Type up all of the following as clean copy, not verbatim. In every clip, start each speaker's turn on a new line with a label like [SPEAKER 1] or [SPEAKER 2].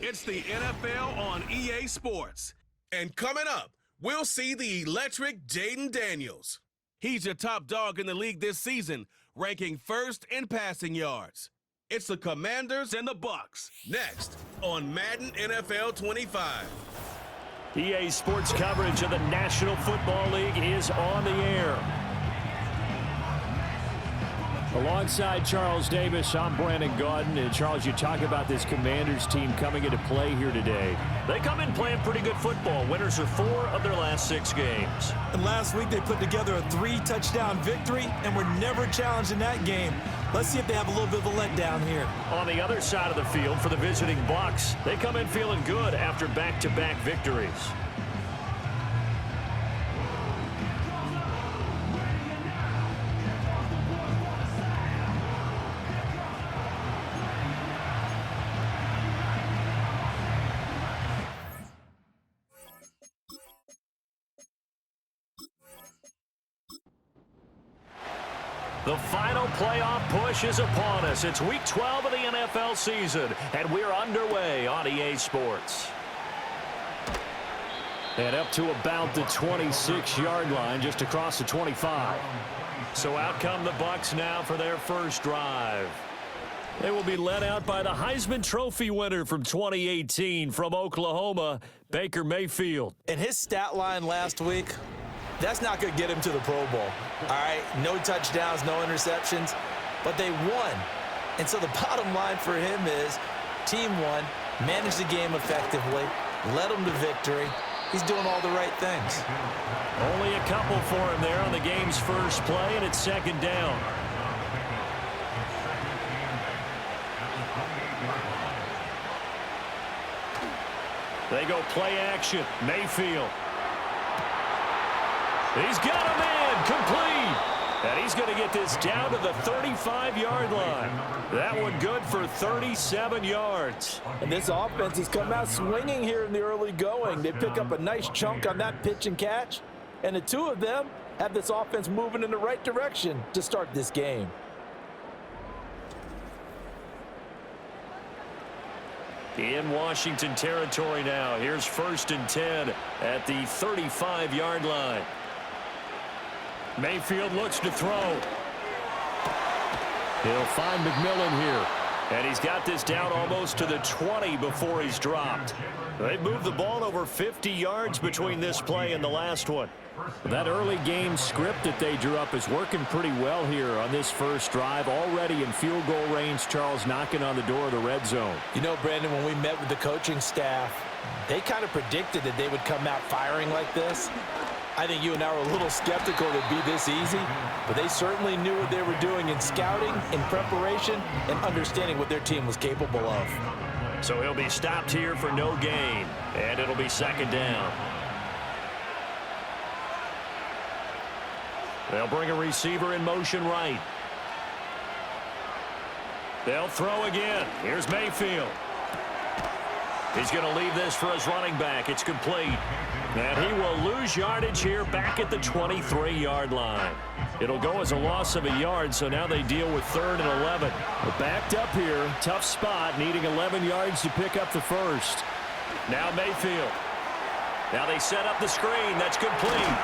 [SPEAKER 1] It's the NFL on EA Sports. And coming up, we'll see the electric Jaden Daniels. He's your top dog in the league this season, ranking first in passing yards. It's the Commanders and the Bucks. Next on Madden NFL 25.
[SPEAKER 2] EA Sports coverage of the National Football League is on the air. Alongside Charles Davis, I'm Brandon Gaudin. And Charles, you talk about this Commanders team coming into play here today.
[SPEAKER 3] They come in playing pretty good football. Winners of 4 of their last 6 games.
[SPEAKER 4] And last week they put together a 3-touchdown victory and were never challenged in that game. Let's see if they have a little bit of a letdown here.
[SPEAKER 3] On the other side of the field for the visiting Bucks, they come in feeling good after back-to-back victories. The final playoff push is upon us. It's Week 12 of the NFL season, and we're underway on EA Sports.
[SPEAKER 2] And up to about the 26-yard line, just across the 25.
[SPEAKER 3] So out come the Bucks now for their first drive.
[SPEAKER 2] They will be led out by the Heisman Trophy winner from 2018 from Oklahoma, Baker Mayfield.
[SPEAKER 4] And his stat line last week, that's not going to get him to the Pro Bowl. All right, no touchdowns, no interceptions, but they won. And so the bottom line for him is team won, managed the game effectively, led them to victory. He's doing all the right things.
[SPEAKER 2] Only a couple for him there on the game's first play, and it's second down. They go play action. Mayfield. He's got a man complete. And he's going to get this down to the 35-yard line. That one good for 37 yards.
[SPEAKER 4] And this offense has come out swinging here in the early going. They pick up a nice chunk on that pitch and catch. And the two of them have this offense moving in the right direction to start this game.
[SPEAKER 2] In Washington territory now. Here's 1st and 10 at the 35-yard line. Mayfield looks to throw. He'll find McMillan here. And he's got this down almost to the 20 before he's dropped. They've moved the ball over 50 yards between this play and the last one. That early game script that they drew up is working pretty well here on this first drive. Already in field goal range, Charles knocking on the door of the red zone.
[SPEAKER 4] You know, Brandon, when we met with the coaching staff, they kind of predicted that they would come out firing like this. I think you and I were a little skeptical it'd be this easy, but they certainly knew what they were doing in scouting, in preparation, and understanding what their team was capable of.
[SPEAKER 3] So he'll be stopped here for no gain, and it'll be second down.
[SPEAKER 2] They'll bring a receiver in motion right. They'll throw again. Here's Mayfield. He's going to leave this for his running back. It's complete. And he will lose yardage here back at the 23-yard line. It'll go as a loss of a yard, so now they deal with 3rd and 11. They're backed up here. Tough spot, needing 11 yards to pick up the first. Now Mayfield. Now they set up the screen. That's complete.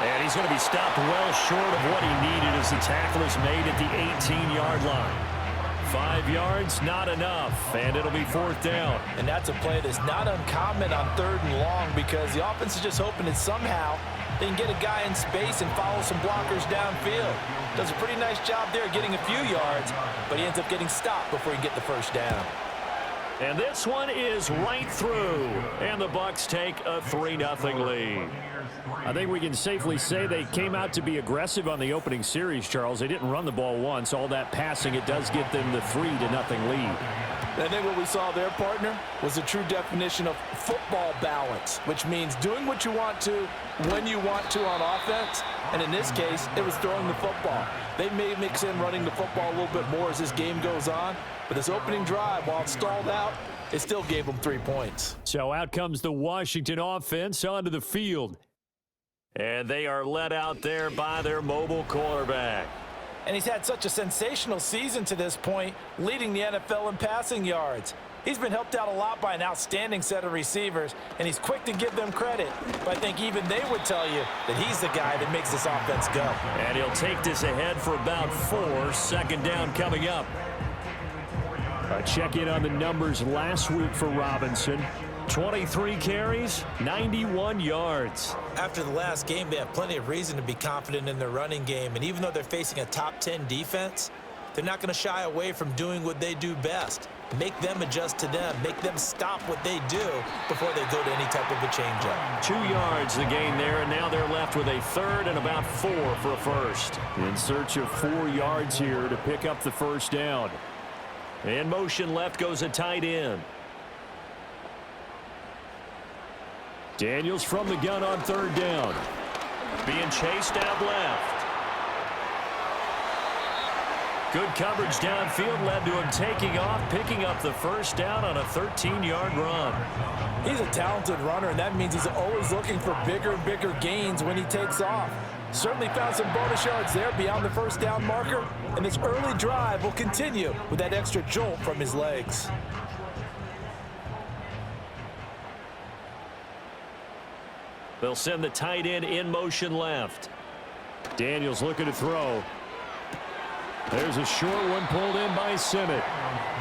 [SPEAKER 2] And he's going to be stopped well short of what he needed as the tackle is made at the 18-yard line. 5 yards, not enough, and it'll be 4th down.
[SPEAKER 4] And that's a play that's not uncommon on 3rd and long because the offense is just hoping that somehow they can get a guy in space and follow some blockers downfield. Does a pretty nice job there getting a few yards, but he ends up getting stopped before he can get the first down.
[SPEAKER 2] And this one is right through, and the Bucks take a 3-0 lead. I think we can safely say they came out to be aggressive on the opening series, Charles. They didn't run the ball once. All that passing, it does get them the 3-0 lead.
[SPEAKER 4] I think what we saw there, partner, was a true definition of football balance, which means doing what you want to when you want to on offense. And in this case, it was throwing the football. They may mix in running the football a little bit more as this game goes on. But this opening drive, while it stalled out, it still gave them 3 points.
[SPEAKER 2] So out comes the Washington offense onto the field. And they are led out there by their mobile quarterback.
[SPEAKER 4] And he's had such a sensational season to this point, leading the NFL in passing yards. He's been helped out a lot by an outstanding set of receivers, and he's quick to give them credit. But I think even they would tell you that he's the guy that makes this offense go.
[SPEAKER 2] And he'll take this ahead for about 4. Second down coming up. A check-in on the numbers last week for Robinson. 23 carries, 91 yards.
[SPEAKER 5] After the last game, they have plenty of reason to be confident in their running game. And even though they're facing a top 10 defense, they're not going to shy away from doing what they do best. Make them adjust to them. Make them stop what they do before they go to any type of a change-up.
[SPEAKER 2] 2 yards the gain there, and now they're left with a third and about 4 for a first. In search of 4 yards here to pick up the first down. In motion left goes a tight end. Daniels from the gun on third down. Being chased out left. Good coverage downfield led to him taking off, picking up the first down on a 13-yard run.
[SPEAKER 4] He's a talented runner, and that means he's always looking for bigger and bigger gains when he takes off. Certainly found some bonus yards there beyond the first down marker, and this early drive will continue with that extra jolt from his legs.
[SPEAKER 2] They'll send the tight end in motion left. Daniels looking to throw. There's a short one pulled in by Simmett.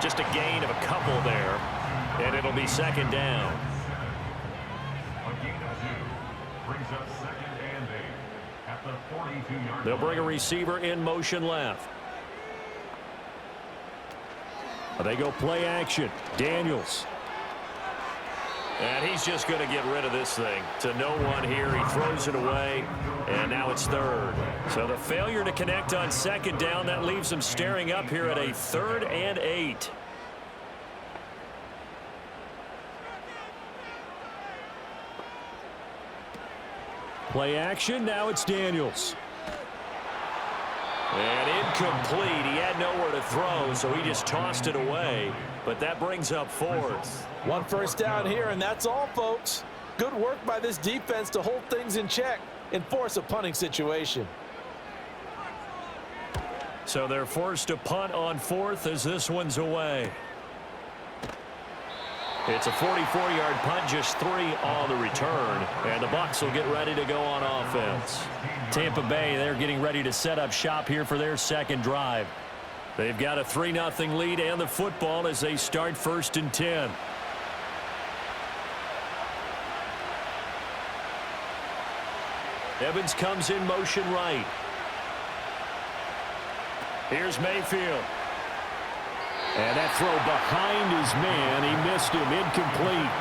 [SPEAKER 2] Just a gain of a couple there, and it'll be second down. They'll bring a receiver in motion left. They go play action. Daniels. And he's just going to get rid of this thing. To no one here. He throws it away. And now it's third. So the failure to connect on second down, that leaves him staring up here at a 3rd and 8. Play action. Now it's Daniels. And incomplete. He had nowhere to throw, so he just tossed it away. But that brings up 4th.
[SPEAKER 4] 1 first down here, and that's all, folks. Good work by this defense to hold things in check and force a punting situation.
[SPEAKER 2] So they're forced to punt on 4th as this one's away. It's a 44-yard punt, just 3 on the return. And the Bucs will get ready to go on offense. Tampa Bay, they're getting ready to set up shop here for their second drive. They've got a 3-0 lead and the football as they start 1st and 10. Evans comes in motion right. Here's Mayfield. And that throw behind his man. He missed him. Incomplete.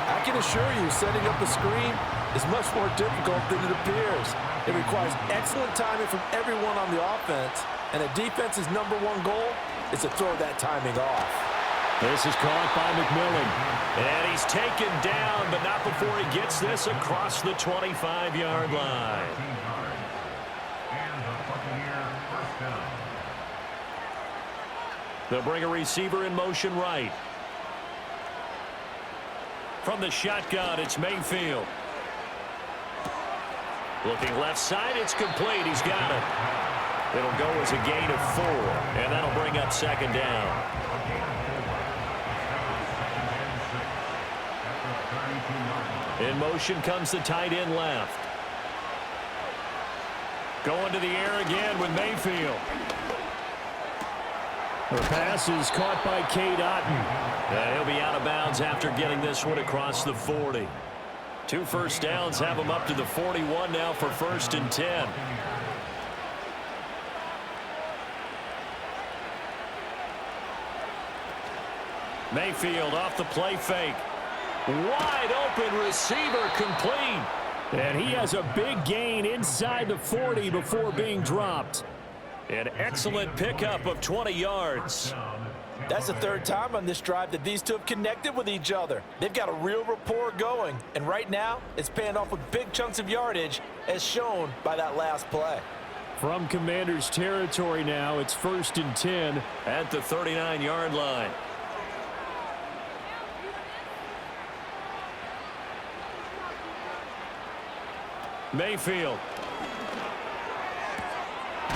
[SPEAKER 4] I can assure you, setting up a screen is much more difficult than it appears. It requires excellent timing from everyone on the offense, and a defense's #1 goal is to throw that timing off.
[SPEAKER 2] This is caught by McMillan. And he's taken down, but not before he gets this across the 25-yard line. They'll bring a receiver in motion right. From the shotgun, it's Mayfield. Looking left side, it's complete. He's got it. It'll go as a gain of 4, and that'll bring up second down. In motion comes the tight end left. Going to the air again with Mayfield. The pass is caught by Cade Otton. He'll be out of bounds after getting this one across the 40. 2 first downs have him up to the 41 now for 1st and 10. Mayfield off the play fake. Wide open receiver complete. And he has a big gain inside the 40 before being dropped. An excellent pickup of 20 yards.
[SPEAKER 4] That's the 3rd time on this drive that these two have connected with each other. They've got a real rapport going, and right now it's paying off with big chunks of yardage as shown by that last play.
[SPEAKER 2] From Commander's territory now, it's 1st and 10 at the 39-yard line. Mayfield.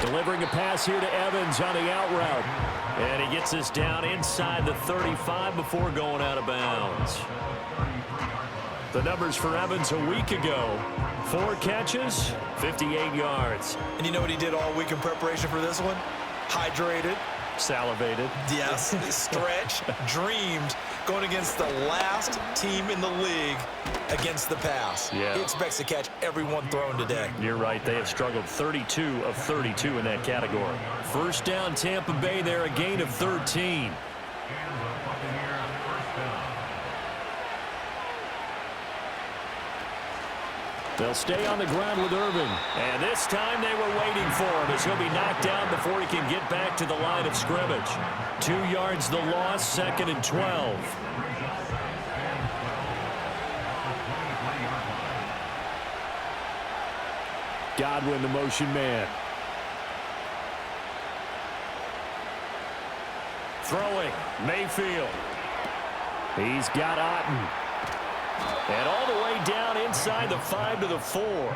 [SPEAKER 2] Delivering a pass here to Evans on the out route. And he gets this down inside the 35 before going out of bounds. The numbers for Evans a week ago: 4 catches, 58 yards.
[SPEAKER 5] And you know what he did all week in preparation for this one? Hydrated.
[SPEAKER 2] Salivated.
[SPEAKER 5] Yes, stretched, dreamed, going against the last team in the league against the pass.
[SPEAKER 2] Yeah.
[SPEAKER 5] He expects to catch every one thrown today.
[SPEAKER 2] You're right. They have struggled 32 of 32 in that category. First down, Tampa Bay there, a gain of 13. They'll stay on the ground with Irving. And this time they were waiting for him as he'll be knocked down before he can get back to the line of scrimmage. 2 yards the loss, 2nd and 12. Godwin, the motion man. Throwing, Mayfield. He's got Otten. And all the way down inside the 5 to the 4.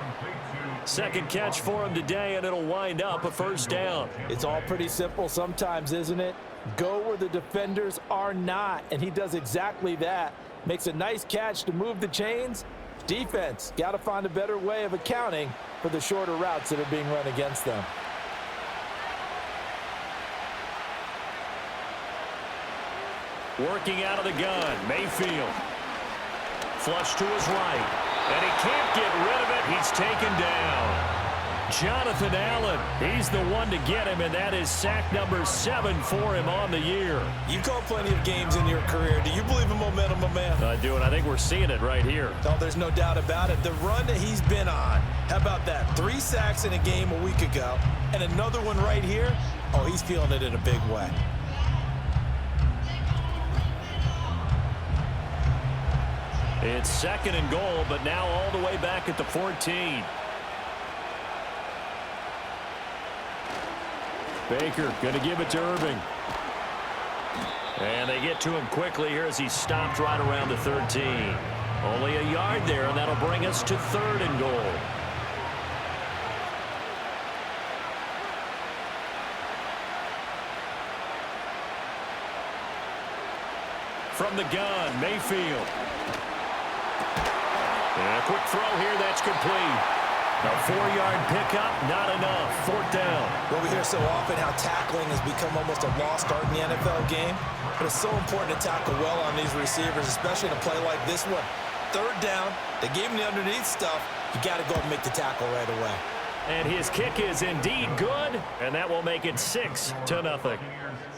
[SPEAKER 2] Second catch for him today, and it'll wind up a first down.
[SPEAKER 4] It's all pretty simple sometimes, isn't it? Go where the defenders are not, and he does exactly that. Makes a nice catch to move the chains. Defense got to find a better way of accounting for the shorter routes that are being run against them.
[SPEAKER 2] Working out of the gun, Mayfield. Flush to his right, and he can't get rid of it. He's taken down. Jonathan Allen, he's the one to get him, and that is sack number 7 for him on the year.
[SPEAKER 5] You've called plenty of games in your career. Do you believe in momentum, my man?
[SPEAKER 2] I do, and I think we're seeing it right here.
[SPEAKER 5] No, there's no doubt about it. The run that he's been on, how about that? 3 sacks in a game a week ago, and another one right here. Oh, he's feeling it in a big way.
[SPEAKER 2] It's 2nd and goal, but now all the way back at the 14. Baker going to give it to Irving. And they get to him quickly here as he stopped right around the 13. Only a yard there, and that'll bring us to 3rd and goal. From the gun, Mayfield. And a quick throw here, that's complete. A 4-yard pickup, not enough. 4th down.
[SPEAKER 5] Well, we hear so often how tackling has become almost a lost art in the NFL game. But it's so important to tackle well on these receivers, especially in a play like this one. 3rd down, they gave him the underneath stuff. You got to go and make the tackle right away.
[SPEAKER 2] And his kick is indeed good, and that will make it 6-0.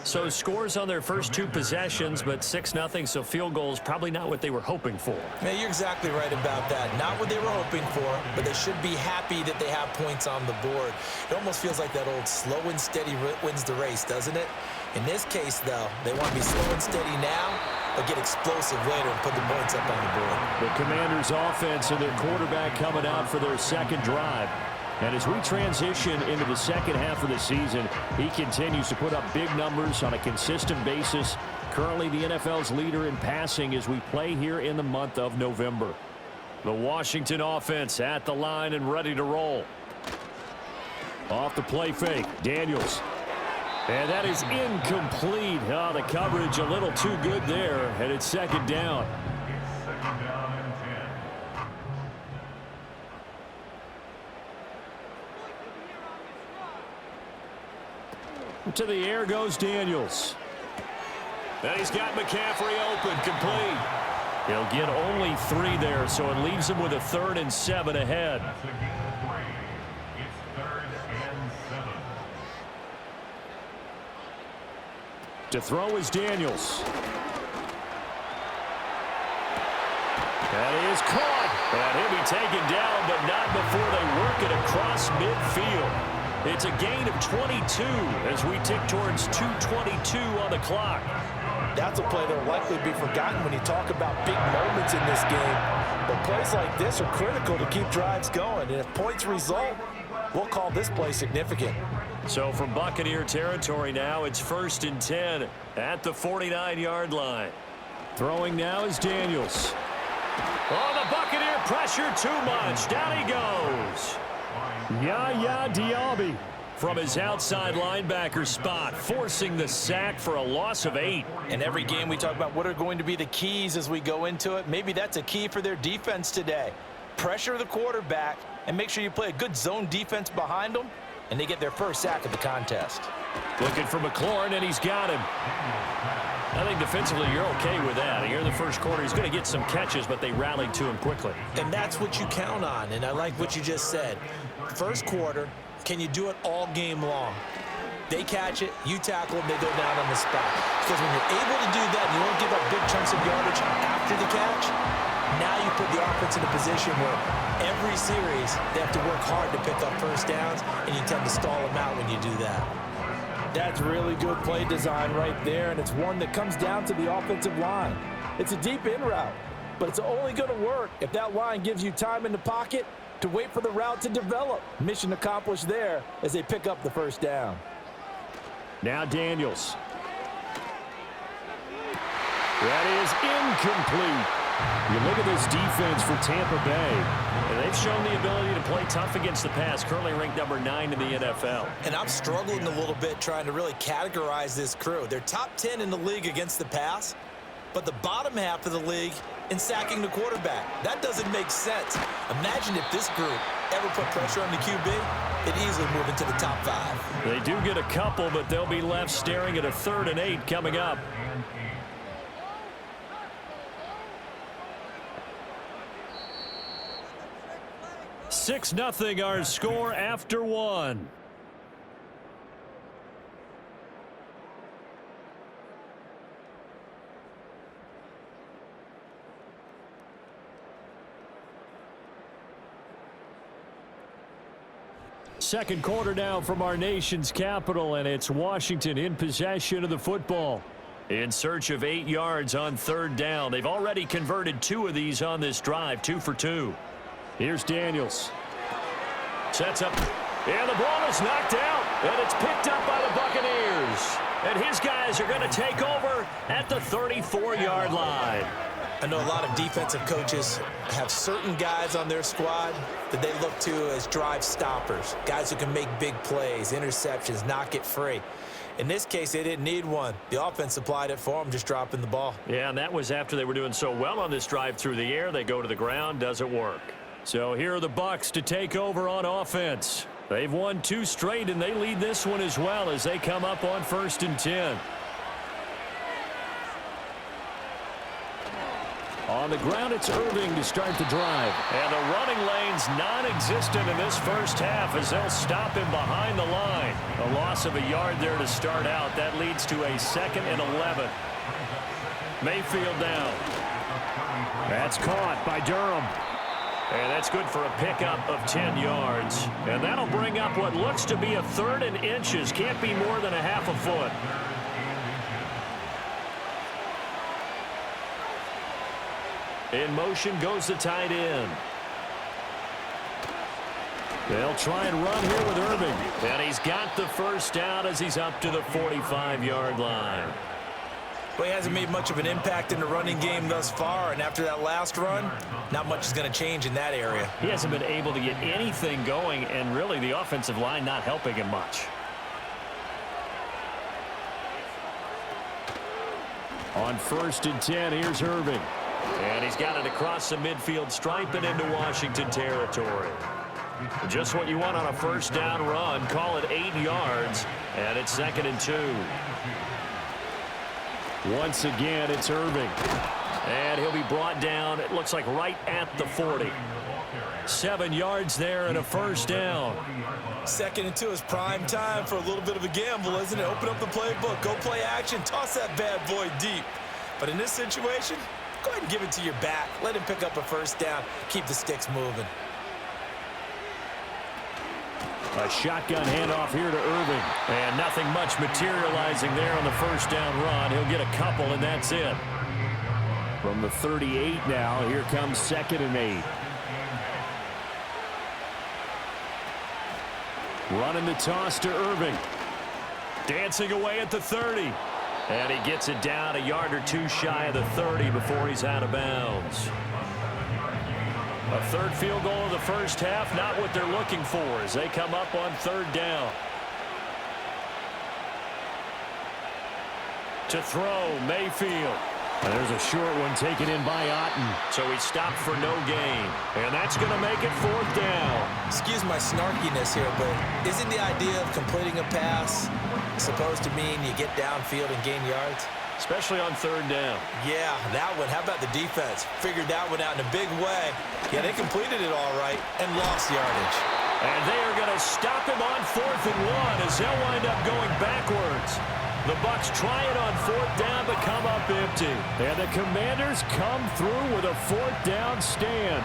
[SPEAKER 2] So scores on their first 2 possessions, but 6-0, so field goals probably not what they were hoping for.
[SPEAKER 5] Man, you're exactly right about that. Not what they were hoping for, but they should be happy that they have points on the board. It almost feels like that old slow and steady wins the race, doesn't it? In this case, though, they want to be slow and steady now, but get explosive later and put the points up on the board.
[SPEAKER 2] The Commanders' offense and their quarterback coming out for their 2nd drive. And as we transition into the second half of the season, he continues to put up big numbers on a consistent basis. Currently the NFL's leader in passing as we play here in the month of November. The Washington offense at the line and ready to roll. Off the play fake, Daniels. And that is incomplete. Oh, the coverage a little too good there, and it's 2nd down. To the air goes Daniels. And he's got McCaffrey open, complete. He'll get only 3 there, so it leaves him with a 3rd and 7 ahead. To throw is Daniels. That is caught. And he'll be taken down, but not before they work it across midfield. It's a gain of 22 as we tick towards 2:22 on the clock.
[SPEAKER 4] That's a play that will likely be forgotten when you talk about big moments in this game. But plays like this are critical to keep drives going. And if points result, we'll call this play significant.
[SPEAKER 2] So from Buccaneer territory now, it's 1st and 10 at the 49-yard line. Throwing now is Daniels. Oh, the Buccaneer pressure too much. Down he goes. Yaya Diaby. from his outside linebacker spot, forcing the sack for a loss of 8.
[SPEAKER 4] In every game we talk about what are going to be the keys as we go into it. Maybe that's a key for their defense today. Pressure the quarterback and make sure you play a good zone defense behind them, and they get their first sack of the contest.
[SPEAKER 2] Looking for McLaurin, and he's got him. I think defensively you're okay with that. Here in the first quarter, he's going to get some catches, but they rallied to him quickly.
[SPEAKER 5] And that's what you count on, and I like what you just said. First quarter, can you do it all game long? They catch it, you tackle them, they go down on the spot. Because when you're able to do that and you don't give up big chunks of yardage after the catch, now you put the offense in a position where every series they have to work hard to pick up first downs, and you tend to stall them out when you do that.
[SPEAKER 4] That's really good play design right there, and it's one that comes down to the offensive line. It's a deep in route, but it's only going to work if that line gives you time in the pocket to wait for the route to develop. Mission accomplished there as they pick up the first down.
[SPEAKER 2] Now Daniels. That is incomplete. You look at this defense for Tampa Bay, and they've shown the ability to play tough against the pass, currently ranked number 9 in the NFL.
[SPEAKER 5] And I'm struggling a little bit trying to really categorize this crew. They're top 10 in the league against the pass, but the bottom half of the league in sacking the quarterback. That doesn't make sense. Imagine if this group ever put pressure on the QB, they'd easily move into the top 5.
[SPEAKER 2] They do get a couple, but they'll be left staring at a 3rd and 8 coming up. Six 0 our score after 1. Second quarter now from our nation's capital, and it's Washington in possession of the football. In search of 8 yards on 3rd down. They've already converted 2 of these on this drive, 2 for 2. Here's Daniels. Sets up. And the ball is knocked out. And it's picked up by the Buccaneers. And his guys are going to take over at the 34-yard line.
[SPEAKER 5] I know a lot of defensive coaches have certain guys on their squad that they look to as drive stoppers. Guys who can make big plays, interceptions, knock it free. In this case, they didn't need one. The offense supplied it for them, just dropping the ball.
[SPEAKER 2] Yeah, and that was after they were doing so well on this drive through the air. They go to the ground, doesn't work. So here are the Bucs to take over on offense. They've won 2 straight, and they lead this one as well as they come up on 1st and 10. On the ground, it's Irving to start the drive. And the running lane's non-existent in this first half as they'll stop him behind the line. A loss of a yard there to start out. That leads to a 2nd and 11. Mayfield down. That's caught by Durham. And that's good for a pickup of 10 yards. And that'll bring up what looks to be a 3rd and inches. Can't be more than a half a foot. In motion goes the tight end. They'll try and run here with Irving. And he's got the first down as he's up to the 45-yard line.
[SPEAKER 5] Well, he hasn't made much of an impact in the running game thus far, and after that last run, not much is going to change in that area.
[SPEAKER 2] He hasn't been able to get anything going, and really the offensive line not helping him much. On 1st and 10, here's Irving. And he's got it across the midfield stripe and into Washington territory. Just what you want on a first down run. Call it 8 yards, and it's 2nd and 2. Once again, it's Irving. And he'll be brought down, it looks like right at the 40. 7 yards there and a first down.
[SPEAKER 5] 2nd and 2 is prime time for a little bit of a gamble, isn't it? Open up the playbook, go play action, toss that bad boy deep. But in this situation, go ahead and give it to your back. Let him pick up a first down. Keep the sticks moving.
[SPEAKER 2] A shotgun handoff here to Irving. And nothing much materializing there on the first down run. He'll get a couple, and that's it. From the 38 now, here comes 2nd and 8. Running the toss to Irving. Dancing away at the 30. And he gets it down a yard or 2 shy of the 30 before he's out of bounds. A 3rd field goal of the first half, not what they're looking for as they come up on 3rd down. To throw, Mayfield. And there's a short one taken in by Otten. So he stopped for no gain. And that's going to make it 4th down.
[SPEAKER 5] Excuse my snarkiness here, but isn't the idea of completing a pass supposed to mean you get downfield and gain yards?
[SPEAKER 2] Especially on 3rd down.
[SPEAKER 5] Yeah, that one. How about the defense? Figured that one out in a big way. Yeah, they completed it all right and lost yardage.
[SPEAKER 2] And they are going to stop him on 4th and 1 as they'll wind up going backwards. The Bucs try it on 4th down but come up empty. And the Commanders come through with a 4th down stand.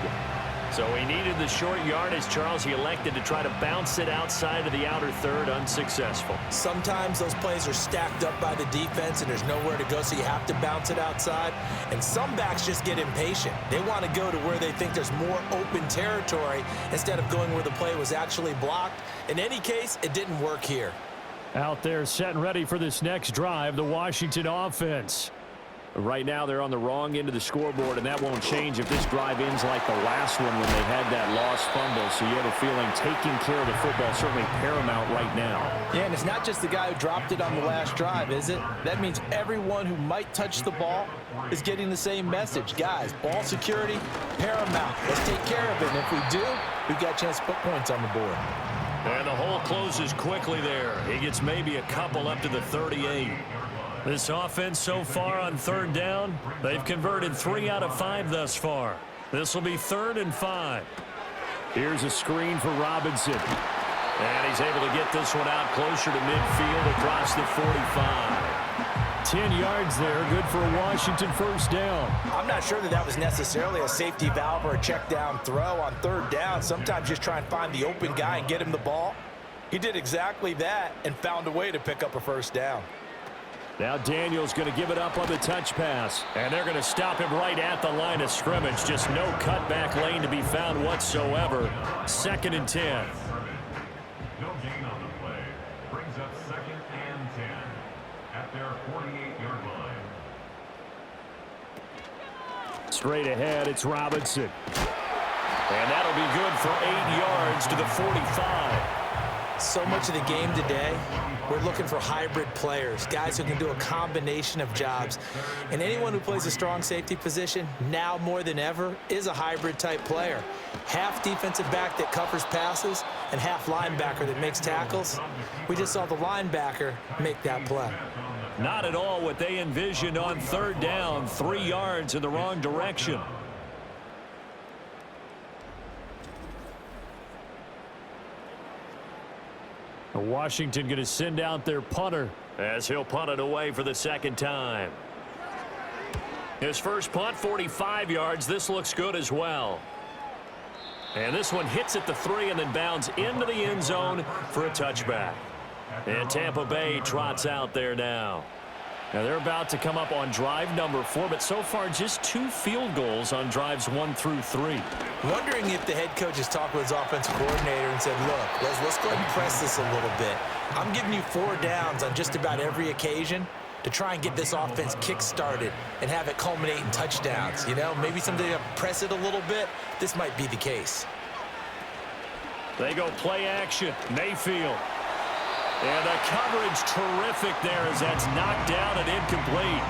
[SPEAKER 2] So he needed the short yardage, Charles. He elected to try to bounce it outside of the outer third, unsuccessful.
[SPEAKER 5] Sometimes those plays are stacked up by the defense and there's nowhere to go, so you have to bounce it outside. And some backs just get impatient. They want to go to where they think there's more open territory instead of going where the play was actually blocked. In any case, it didn't work here.
[SPEAKER 2] Out there set and ready for this next drive, the Washington offense. Right now they're on the wrong end of the scoreboard, and that won't change if this drive ends like the last one when they had that lost fumble. So you have a feeling taking care of the football is certainly paramount right now.
[SPEAKER 4] Yeah, and it's not just the guy who dropped it on the last drive, is it? That means everyone who might touch the ball is getting the same message. Guys, ball security, paramount. Let's take care of it. And if we do, we've got a chance to put points on the board.
[SPEAKER 2] And the hole closes quickly there. He gets maybe a couple up to the 38. This offense so far on 3rd down, they've converted 3 out of 5 thus far. This will be 3rd and 5. Here's a screen for Robinson. And he's able to get this one out closer to midfield across the 45. 10 yards there, good for a Washington 1st down.
[SPEAKER 5] I'm not sure that was necessarily a safety valve or a check down throw on 3rd down. Sometimes just try and find the open guy and get him the ball. He did exactly that and found a way to pick up a 1st down.
[SPEAKER 2] Now Daniels going to give it up on the touch pass. And they're going to stop him right at the line of scrimmage. Just no cutback lane to be found whatsoever. 2nd and 10.
[SPEAKER 6] No gain on the play. Brings up 2nd and 10 at their 48-yard line.
[SPEAKER 2] Straight ahead, it's Robinson. And that'll be good for 8 yards to the 45.
[SPEAKER 5] So much of the game today, we're looking for hybrid players, guys who can do a combination of jobs. And anyone who plays a strong safety position, now more than ever, is a hybrid type player. Half defensive back that covers passes and half linebacker that makes tackles. We just saw the linebacker make that play.
[SPEAKER 2] Not at all what they envisioned on 3rd down, 3 yards in the wrong direction. Washington going to send out their punter as he'll punt it away for the 2nd time. His first punt, 45 yards. This looks good as well. And this one hits at the 3 and then bounds into the end zone for a touchback. And Tampa Bay trots out there now. Now they're about to come up on drive number 4, but so far just 2 field goals on drives 1 through 3.
[SPEAKER 5] Wondering if the head coach has talked with his offensive coordinator and said, look, let's go ahead and press this a little bit. I'm giving you 4 downs on just about every occasion to try and get this offense kick-started and have it culminate in touchdowns. You know, maybe someday to press it a little bit. This might be the case.
[SPEAKER 2] They go play action. Mayfield. And the coverage terrific there as that's knocked down and incomplete.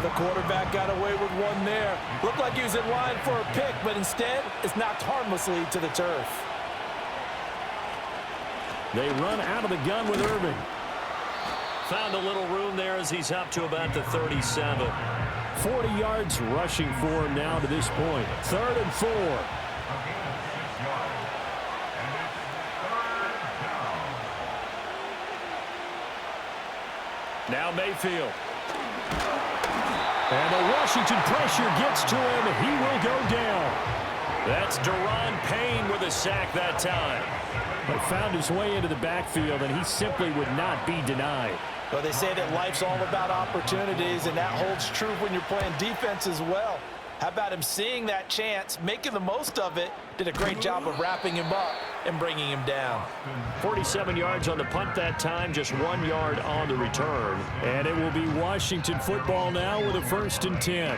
[SPEAKER 4] The quarterback got away with one there. Looked like he was in line for a pick, but instead it's knocked harmlessly to the turf.
[SPEAKER 2] They run out of the gun with Irving. Found a little room there as he's up to about the 37. 40 yards rushing for him now to this point. 3rd and 4. Now Mayfield. And the Washington pressure gets to him. He will go down. That's Daron Payne with a sack that time. But found his way into the backfield, and he simply would not be denied.
[SPEAKER 4] Well, they say that life's all about opportunities, and that holds true when you're playing defense as well. How about him seeing that chance, making the most of it, did a great job of wrapping him up and bringing him down.
[SPEAKER 2] 47 yards on the punt that time, just 1 yard on the return. And it will be Washington football now with a 1st and 10.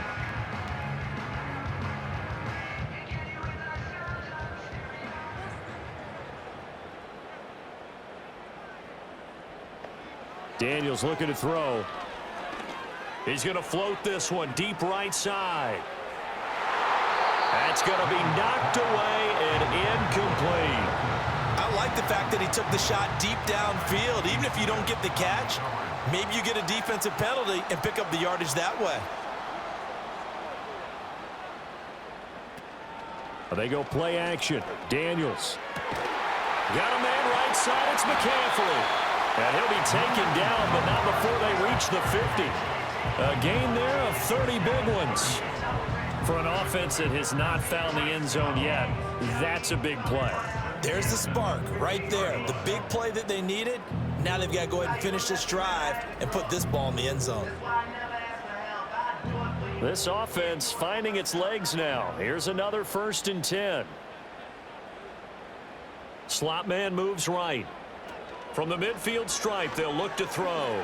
[SPEAKER 2] Daniels looking to throw. He's going to float this one deep right side. That's going to be knocked away and incomplete.
[SPEAKER 5] I like the fact that he took the shot deep downfield. Even if you don't get the catch, maybe you get a defensive penalty and pick up the yardage that way.
[SPEAKER 2] They go play action. Daniels. Got a man right side. It's McCaffrey. And he'll be taken down, but not before they reach the 50. A gain there of 30 big ones. For an offense that has not found the end zone yet, that's a big play.
[SPEAKER 5] There's the spark right there. The big play that they needed. Now they've got to go ahead and finish this drive and put this ball in the end zone.
[SPEAKER 2] This offense finding its legs now. Here's another 1st and 10. Slot man moves right. From the midfield stripe, they'll look to throw.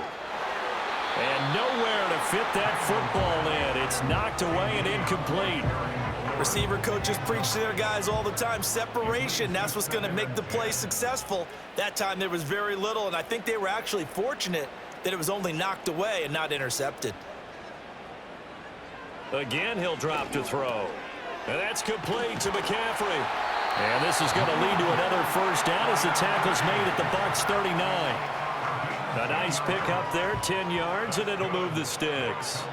[SPEAKER 2] And nowhere to fit that football in. It's knocked away and incomplete.
[SPEAKER 5] Receiver coaches preach to their guys all the time. Separation, that's what's going to make the play successful. That time there was very little, and I think they were actually fortunate that it was only knocked away and not intercepted.
[SPEAKER 2] Again, he'll drop to throw. And that's complete to McCaffrey. And this is going to lead to another 1st down as the tackle's made at the Bucs 39. A nice pick up there, 10 yards, and it'll move the sticks.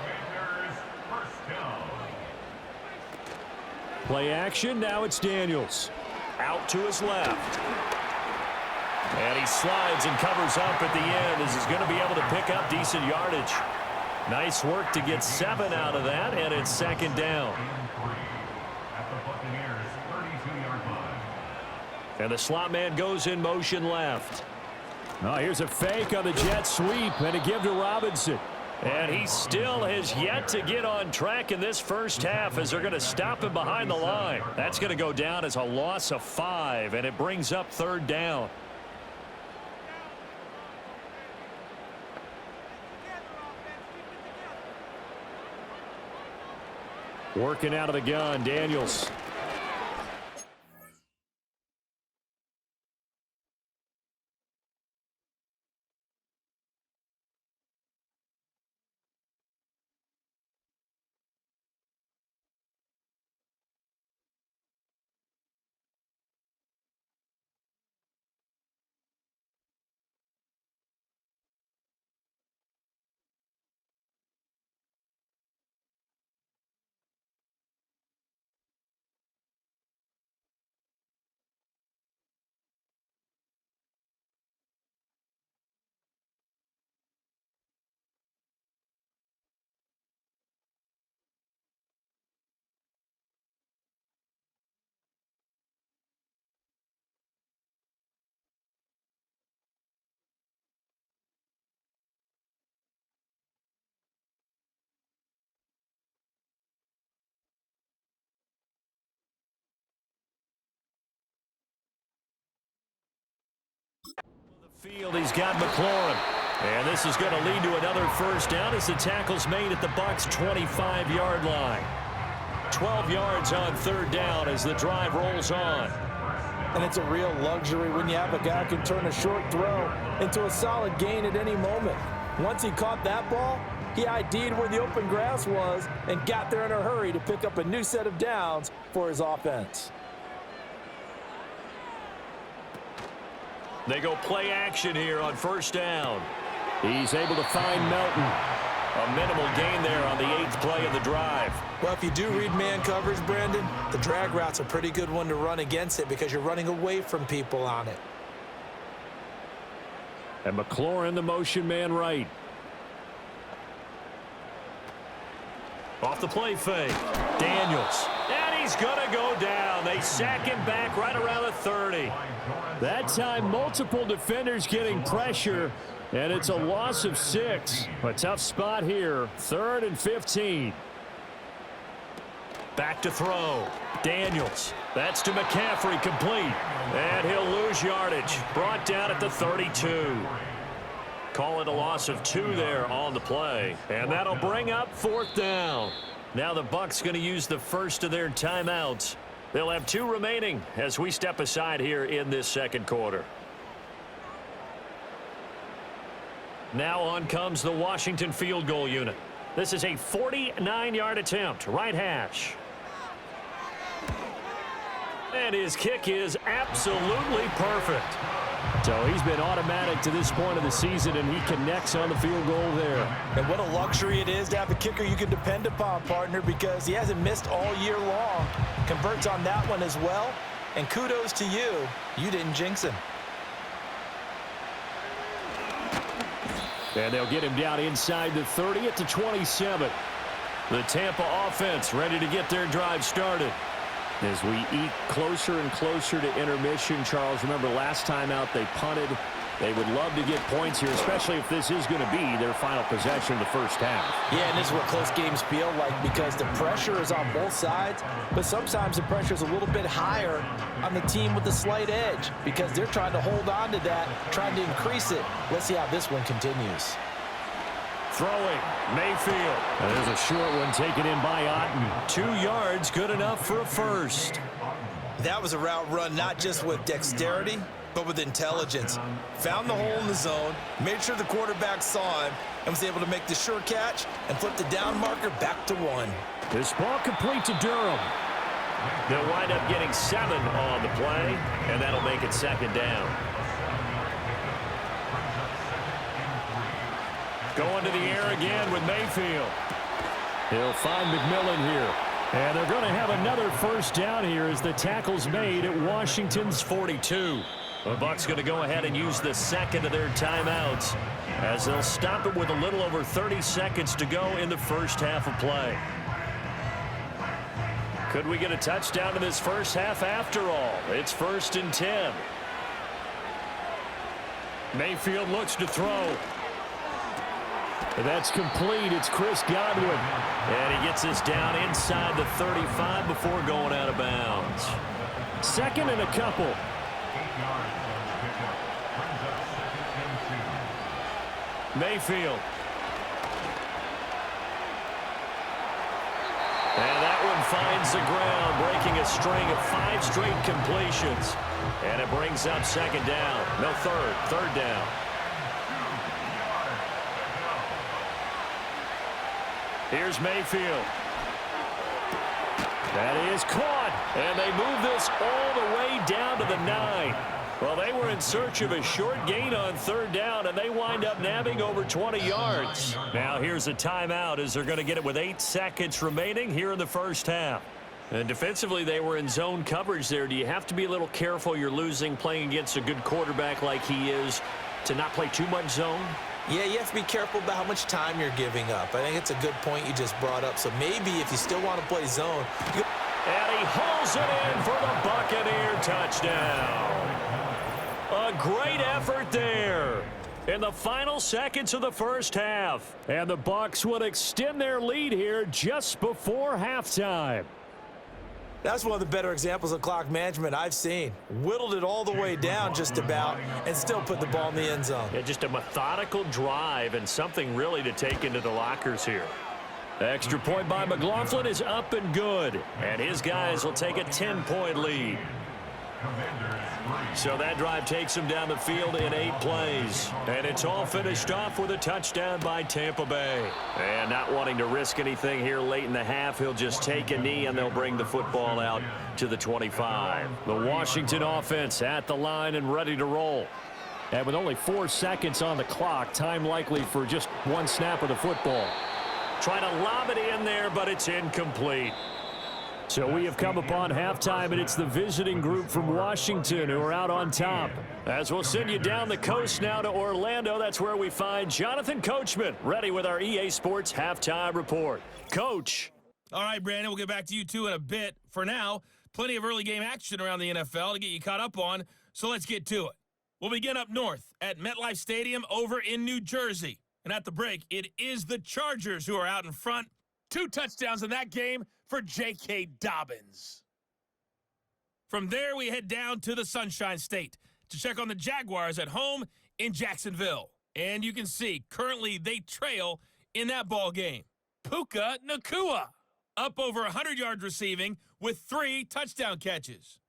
[SPEAKER 2] Play action, now it's Daniels. Out to his left. And he slides and covers up at the end as he's going to be able to pick up decent yardage. Nice work to get 7 out of that, and it's 2nd down. And the slot man goes in motion left. Oh, here's a fake on the jet sweep and a give to Robinson. And he still has yet to get on track in this first half as they're going to stop him behind the line. That's going to go down as a loss of 5, and it brings up 3rd down. Working out of the gun, Daniels. Field, he's got McLaurin. And this is going to lead to another 1st down as the tackle's made at the Bucs 25-yard line. 12 yards on 3rd down as the drive rolls on.
[SPEAKER 4] And it's a real luxury when you have a guy who can turn a short throw into a solid gain at any moment. Once he caught that ball, he ID'd where the open grass was and got there in a hurry to pick up a new set of downs for his offense.
[SPEAKER 2] They go play action here on 1st down. He's able to find Melton. A minimal gain there on the 8th play of the drive.
[SPEAKER 5] Well, if you do read man coverage, Brandon, the drag route's a pretty good one to run against it because you're running away from people on it.
[SPEAKER 2] And McLaurin, the motion man right. Off the play fake. Daniels. And he's going to go down. They sack him back right around the 30. That time, multiple defenders getting pressure, and it's a loss of 6. A tough spot here. 3rd and 15. Back to throw. Daniels. That's to McCaffrey, complete. And he'll lose yardage. Brought down at the 32. Call it a loss of 2 there on the play. And that'll bring up 4th down. Now the Bucs going to use the first of their timeouts. They'll have 2 remaining as we step aside here in this 2nd quarter. Now on comes the Washington field goal unit. This is a 49-yard attempt, right hash. And his kick is absolutely perfect. So he's been automatic to this point of the season, and he connects on the field goal there.
[SPEAKER 5] And what a luxury it is to have a kicker you can depend upon, partner, because he hasn't missed all year long. Converts on that one as well. And kudos to you. You didn't jinx him.
[SPEAKER 2] And they'll get him down inside the 30 at the 27. The Tampa offense ready to get their drive started. As we eat closer and closer to intermission, Charles, remember last time out they punted. They would love to get points here, especially if this is going to be their final possession of the first half.
[SPEAKER 4] Yeah, and this is what close games feel like because the pressure is on both sides, but sometimes the pressure is a little bit higher on the team with the slight edge because they're trying to hold on to that, trying to increase it. Let's see how this one continues.
[SPEAKER 2] Throwing, Mayfield. And there's a short one taken in by Otten. 2 yards, good enough for a first.
[SPEAKER 5] That was a route run not just with dexterity, but with intelligence. Found the hole in the zone, made sure the quarterback saw him, and was able to make the sure catch and flip the down marker back to 1.
[SPEAKER 2] This ball complete to Durham. They'll wind up getting 7 on the play, and that'll make it second down. Going to the air again with Mayfield. He'll find McMillan here. And they're going to have another first down here as the tackle's made at Washington's 42. The Bucs going to go ahead and use the second of their timeouts as they'll stop it with a little over 30 seconds to go in the first half of play. Could we get a touchdown in this first half after all? It's 1st and 10. Mayfield looks to throw. That's complete. It's Chris Godwin. And he gets this down inside the 35 before going out of bounds. 2nd and a couple.
[SPEAKER 6] 8 yards on the pickup. Brings up 2nd and 2.
[SPEAKER 2] Mayfield. And that one finds the ground, breaking a string of 5 straight completions. And it brings up 2nd down. No, third down. Here's Mayfield. That is caught. And they move this all the way down to the 9. Well, they were in search of a short gain on 3rd down, and they wind up nabbing over 20 yards. Now here's a timeout as they're going to get it with 8 seconds remaining here in the first half. And defensively, they were in zone coverage there. Do you have to be a little careful? You're losing playing against a good quarterback like he is to not play too much zone?
[SPEAKER 5] Yeah, you have to be careful about how much time you're giving up. I think it's a good point you just brought up. So maybe if you still want to play zone.
[SPEAKER 2] And he hauls it in for the Buccaneer touchdown. A great effort there in the final seconds of the first half. And the Bucs would extend their lead here just before halftime.
[SPEAKER 5] That's one of the better examples of clock management I've seen. Whittled it all the way down just about and still put the ball in the end zone.
[SPEAKER 2] Yeah, just a methodical drive and something really to take into the lockers here. Extra point by McLaughlin is up and good. And his guys will take a 10-point lead. So that drive takes him down the field in 8 plays. And it's all finished off with a touchdown by Tampa Bay. And not wanting to risk anything here late in the half, he'll just take a knee and they'll bring the football out to the 25. The Washington offense at the line and ready to roll. And with only 4 seconds on the clock, time likely for just 1 snap of the football. Trying to lob it in there, but it's incomplete. So we have come upon halftime, and it's the visiting group from Washington who are out on top. As we'll send you down the coast now to Orlando, that's where we find Jonathan Coachman, ready with our EA Sports Halftime Report. Coach.
[SPEAKER 7] All right, Brandon, we'll get back to you two in a bit. For now, plenty of early game action around the NFL to get you caught up on, so let's get to it. We'll begin up north at MetLife Stadium over in New Jersey. And at the break, it is the Chargers who are out in front. 2 touchdowns in that game for J.K. Dobbins. From there, we head down to the Sunshine State to check on the Jaguars at home in Jacksonville. And you can see, currently they trail in that ball game. Puka Nacua, up over 100 yards receiving with 3 touchdown catches.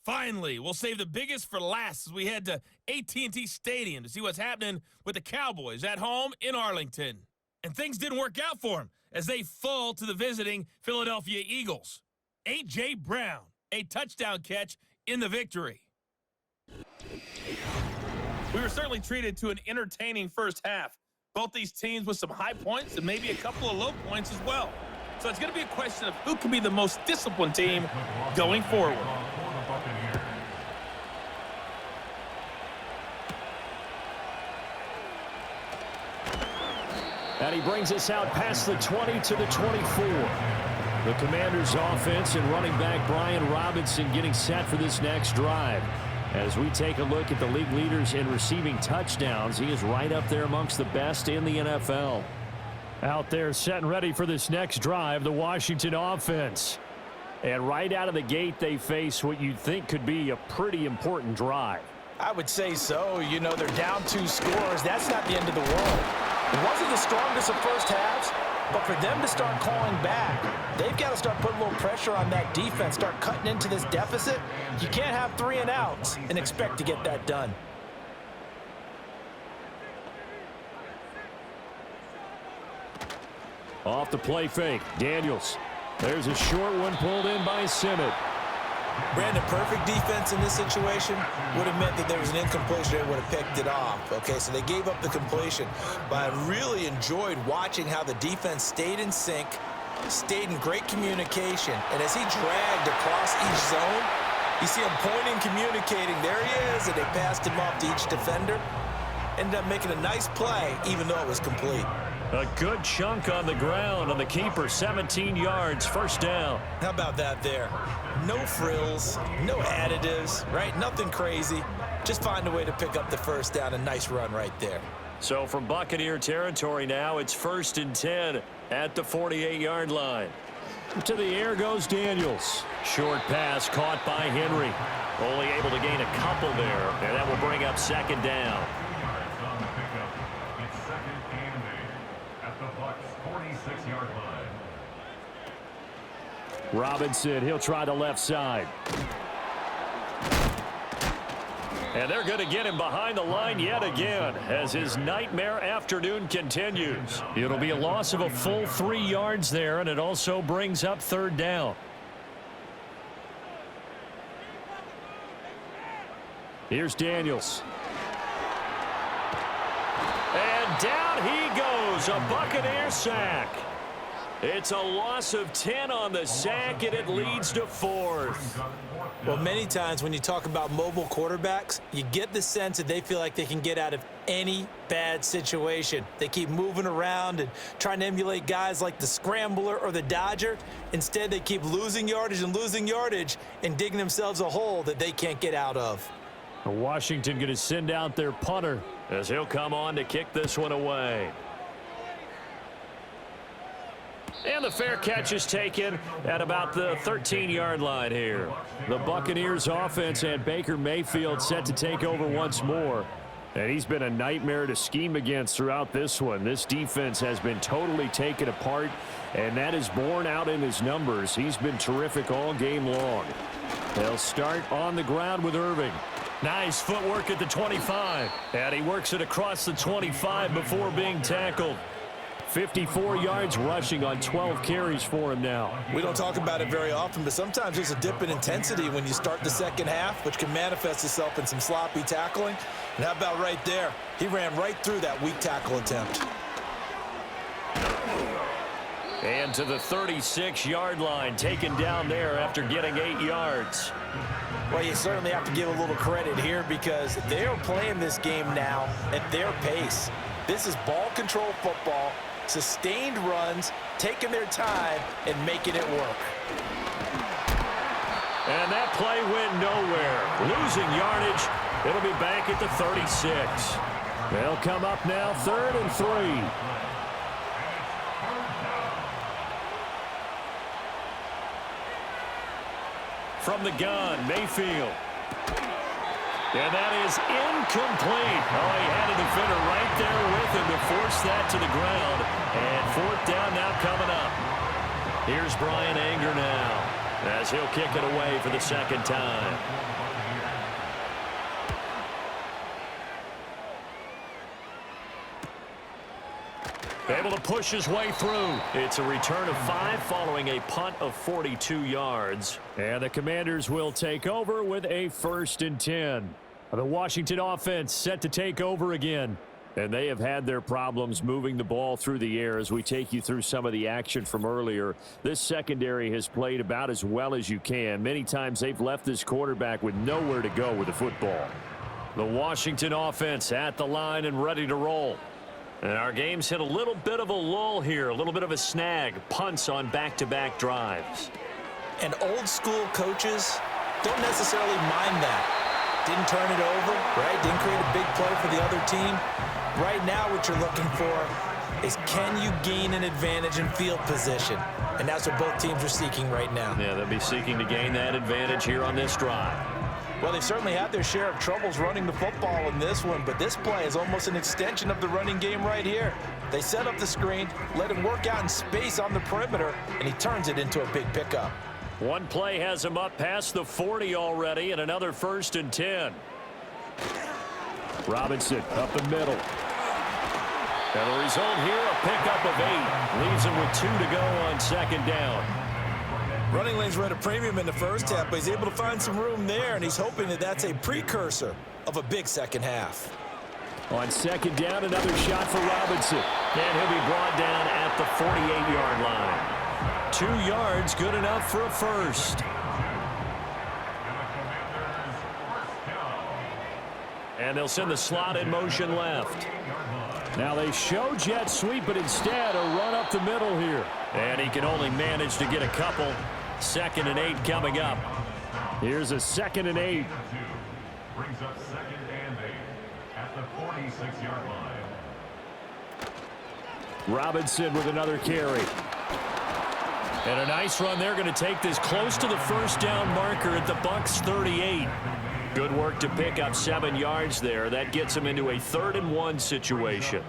[SPEAKER 7] Finally, we'll save the biggest for last as we head to AT&T Stadium to see what's happening with the Cowboys at home in Arlington. And things didn't work out for him as they fall to the visiting Philadelphia Eagles. A.J. Brown, a touchdown catch in the victory. We were certainly treated to an entertaining first half. Both these teams with some high points and maybe a couple of low points as well. So it's going to be a question of who can be the most disciplined team going forward.
[SPEAKER 2] And he brings us out past the 20 to the 24. The Commanders' offense and running back Brian Robinson getting set for this next drive. As we take a look at the league leaders in receiving touchdowns, he is right up there amongst the best in the NFL. Out there set and ready for this next drive, the Washington offense. And right out of the gate, they face what you'd think could be a pretty important drive.
[SPEAKER 4] I would say so. You know, they're down 2 scores. That's not the end of the world. It wasn't the strongest of first halves, but for them to start calling back, they've got to start putting a little pressure on that defense, start cutting into this deficit. You can't have 3 and outs and expect to get that done.
[SPEAKER 2] Off the play fake, Daniels. There's a short one pulled in by Simmons.
[SPEAKER 5] Brandon, perfect defense in this situation would have meant that there was an incompletion. They would have picked it off. Okay, so they gave up the completion. But I really enjoyed watching how the defense stayed in sync, stayed in great communication. And as he dragged across each zone, you see him pointing, communicating. There he is, and they passed him off to each defender. Ended up making a nice play, even though it was complete.
[SPEAKER 2] A good chunk on the ground on the keeper, 17 yards, first down.
[SPEAKER 5] How about that there? No frills, no additives, right? Nothing crazy. Just find a way to pick up the first down. A nice run right there.
[SPEAKER 2] So from Buccaneer territory now, it's 1st and 10 at the 48-yard line. To the air goes Daniels. Short pass caught by Henry. Only able to gain a couple there, and that will bring up 2nd down. Robinson, he'll try the left side. And they're going to get him behind the line yet again as his nightmare afternoon continues. It'll be a loss of a full 3 yards there, and it also brings up 3rd down. Here's Daniels. And down he goes, a Buccaneer sack. It's a loss of 10 on the sack, and it leads to 4th.
[SPEAKER 5] Well, many times when you talk about mobile quarterbacks, you get the sense that they feel like they can get out of any bad situation. They keep moving around and trying to emulate guys like the Scrambler or the Dodger. Instead, they keep losing yardage and digging themselves a hole that they can't get out of.
[SPEAKER 2] Washington going to send out their punter as he'll come on to kick this one away. And the fair catch is taken at about the 13-yard line here. The Buccaneers offense and Baker Mayfield set to take over once more. And he's been a nightmare to scheme against throughout this one. This defense has been totally taken apart, and that is borne out in his numbers. He's been terrific all game long. They'll start on the ground with Irving. Nice footwork at the 25. And he works it across the 25 before being tackled. 54 yards rushing on 12 carries for him now.
[SPEAKER 5] We don't talk about it very often, but sometimes there's a dip in intensity when you start the second half, which can manifest itself in some sloppy tackling. And how about right there? He ran right through that weak tackle attempt.
[SPEAKER 2] And to the 36-yard line, taken down there after getting 8 yards.
[SPEAKER 4] Well, you certainly have to give a little credit here because they are playing this game now at their pace. This is ball control football, sustained runs, taking their time, and making it work.
[SPEAKER 2] And that play went nowhere. Losing yardage. It'll be back at the 36. They'll come up now 3rd and 3. From the gun, Mayfield. And that is incomplete. Oh, he had a defender right there with him to force that to the ground. And 4th down now coming up. Here's Brian Anger now as he'll kick it away for the 2nd time. Able to push his way through. It's a return of 5 following a punt of 42 yards. And the Commanders will take over with a 1st and 10. The Washington offense set to take over again. And they have had their problems moving the ball through the air as we take you through some of the action from earlier. This secondary has played about as well as you can. Many times they've left this quarterback with nowhere to go with the football. The Washington offense at the line and ready to roll. And our game's hit a little bit of a lull here, a little bit of a snag. Punts on back-to-back drives.
[SPEAKER 5] And old school coaches don't necessarily mind that. Didn't turn it over, right? Didn't create a big play for the other team. Right now what you're looking for is, can you gain an advantage in field position? And that's what both teams are seeking right now.
[SPEAKER 2] Yeah, they'll be seeking to gain that advantage here on this drive.
[SPEAKER 4] Well, they've certainly had their share of troubles running the football in this one, but this play is almost an extension of the running game right here. They set up the screen, let him work out in space on the perimeter, and he turns it into a big pickup.
[SPEAKER 2] One play has him up past the 40 already, and another 1st and 10. Robinson up the middle. And the result here, a pickup of 8. Leaves him with 2 to go on 2nd down.
[SPEAKER 5] Running lanes were at a premium in the first half, but he's able to find some room there, and he's hoping that that's a precursor of a big second half.
[SPEAKER 2] On 2nd down, another shot for Robinson. And he'll be brought down at the 48-yard line. 2 yards, good enough for a first. And they'll send the slot in motion left. Now they show jet sweep, but instead a run up the middle here. And he can only manage to get a couple. 2nd and 8 coming up. Here's a 2nd and 8.
[SPEAKER 6] Brings up 2nd and 8 at the 46-yard line.
[SPEAKER 2] Robinson with another carry. And a nice run there, going to take this close to the 1st down marker at the Bucs 38. Good work to pick up 7 yards there. That gets him into a 3rd and 1 situation.